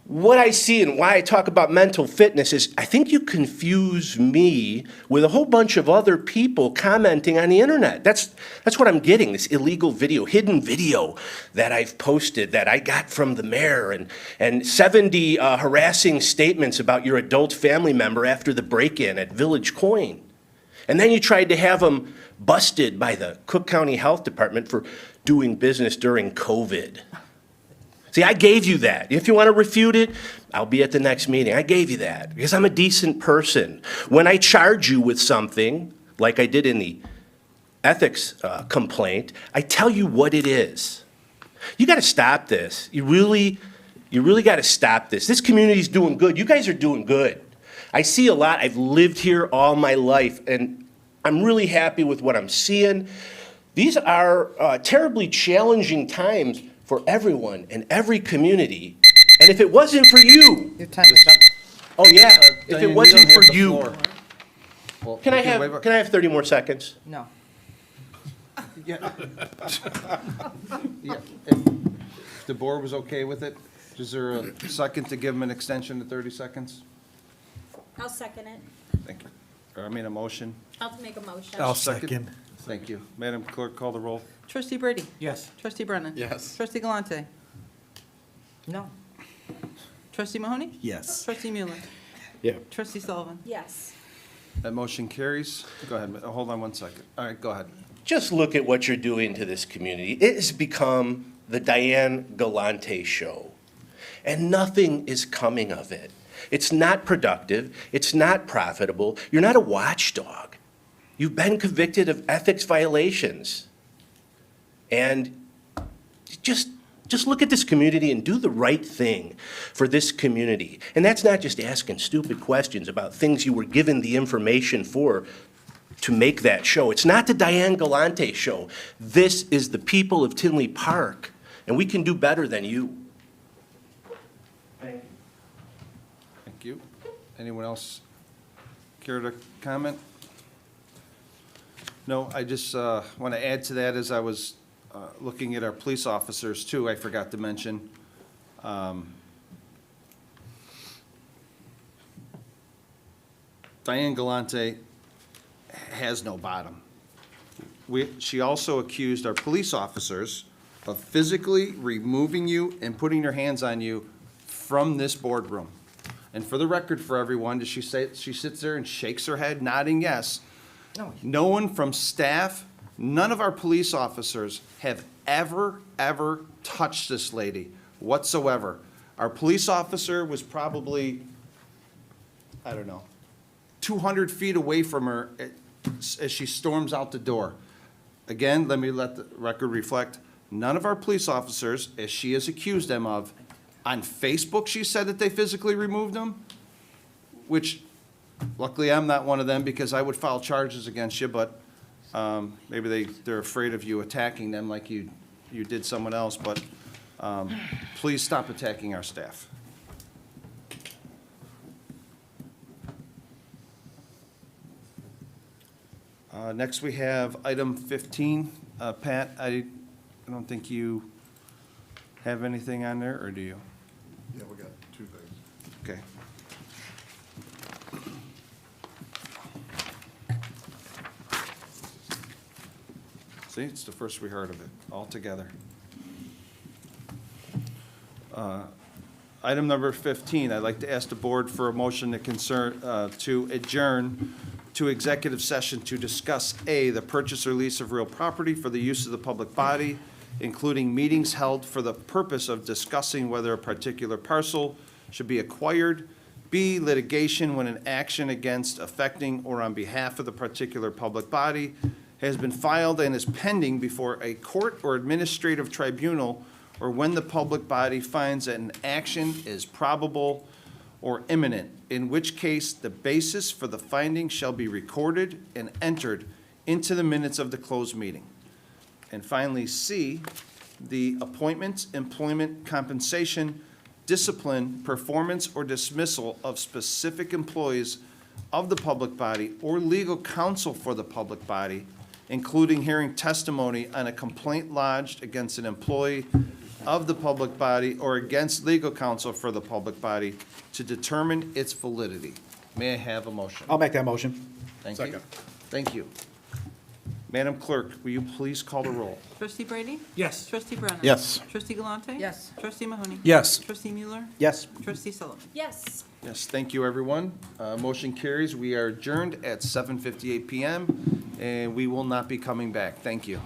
Speaker 16: What I see and why I talk about mental fitness is I think you confuse me with a whole bunch of other people commenting on the internet. That's what I'm getting, this illegal video, hidden video that I've posted that I got from the mayor and 70 harassing statements about your adult family member after the break-in at Village Coin. And then you tried to have them busted by the Cook County Health Department for doing business during COVID. See, I gave you that. If you want to refute it, I'll be at the next meeting. I gave you that because I'm a decent person. When I charge you with something, like I did in the ethics complaint, I tell you what it is. You got to stop this. You really got to stop this. This community's doing good. You guys are doing good. I see a lot. I've lived here all my life, and I'm really happy with what I'm seeing. These are terribly challenging times for everyone in every community. And if it wasn't for you,
Speaker 15: Your time is up.
Speaker 16: oh yeah, if
Speaker 1: Diane,
Speaker 16: it
Speaker 1: you
Speaker 16: wasn't
Speaker 1: don't have
Speaker 16: for
Speaker 1: the
Speaker 16: you,
Speaker 1: floor. Well,
Speaker 16: can I
Speaker 1: you waive
Speaker 16: have 30 more seconds?
Speaker 15: No.
Speaker 1: Yeah. Yeah. If the board was okay with it, is there a second to give him an extension to 30 seconds?
Speaker 17: I'll second it.
Speaker 1: Thank you. Or I mean, a motion?
Speaker 17: I'll make a motion.
Speaker 1: I'll second. Thank you. Madam Clerk, call the roll.
Speaker 3: Trustee Brady?
Speaker 2: Yes.
Speaker 3: Trustee Brennan?
Speaker 14: Yes.
Speaker 3: Trustee Galante?
Speaker 15: No.
Speaker 3: Trustee Mahoney?
Speaker 4: Yes.
Speaker 3: Trustee Mueller?
Speaker 9: Yeah.
Speaker 3: Trustee Sullivan?
Speaker 17: Yes.
Speaker 1: That motion carries. Go ahead. Hold on one second. All right, go ahead.
Speaker 16: Just look at what you're doing to this community. It has become the Diane Galante show, and nothing is coming of it. It's not productive. It's not profitable. You're not a watchdog. You've been convicted of ethics violations. And just look at this community and do the right thing for this community. And that's not just asking stupid questions about things you were given the information for to make that show. It's not the Diane Galante show. This is the people of Tinley Park, and we can do better than you. Thank you.
Speaker 1: Thank you. Anyone else care to comment? No, I just want to add to that as I was looking at our police officers too, I forgot to mention. Diane Galante has no bottom. She also accused our police officers of physically removing you and putting her hands on you from this boardroom. And for the record for everyone, does she say, she sits there and shakes her head nodding yes.
Speaker 15: No.
Speaker 1: No one from staff, none of our police officers have ever touched this lady whatsoever. Our police officer was probably, I don't know, 200 feet away from her as she storms out the door. Again, let me let the record reflect, none of our police officers, as she has accused them of, on Facebook, she said that they physically removed them, which luckily I'm not one of them because I would file charges against you, but maybe they're afraid of you attacking them like you did someone else, but please stop attacking our staff. Next, we have item 15. Pat, I don't think you have anything on there, or do you?
Speaker 14: Yeah, we got 2 things.
Speaker 1: Okay. See, it's the first we heard of it, all together. Item number 15, I'd like to ask the board for a motion to adjourn to executive session to discuss A, the purchase or lease of real property for the use of the public body, including meetings held for the purpose of discussing whether a particular parcel should be acquired. B, litigation when an action against, affecting, or on behalf of the particular public body has been filed and is pending before a court or administrative tribunal, or when the public body finds that an action is probable or imminent, in which case the basis for the finding shall be recorded and entered into the minutes of the closed meeting. And finally, C, the appointment, employment, compensation, discipline, performance, or dismissal of specific employees of the public body or legal counsel for the public body, including hearing testimony on a complaint lodged against an employee of the public body or against legal counsel for the public body to determine its validity. May I have a motion?
Speaker 4: I'll make that motion.
Speaker 1: Thank you. Thank you. Madam Clerk, will you please call the roll?
Speaker 3: Trustee Brady?
Speaker 10: Yes.
Speaker 3: Trustee Brennan?
Speaker 9: Yes.
Speaker 3: Trustee Galante?
Speaker 15: Yes.
Speaker 3: Trustee Mahoney?
Speaker 10: Yes.
Speaker 3: Trustee Mueller?
Speaker 4: Yes.
Speaker 3: Trustee Sullivan?
Speaker 17: Yes.
Speaker 1: Yes, thank you, everyone. Motion carries. We are adjourned at 7:58 PM, and we will not be coming back. Thank you.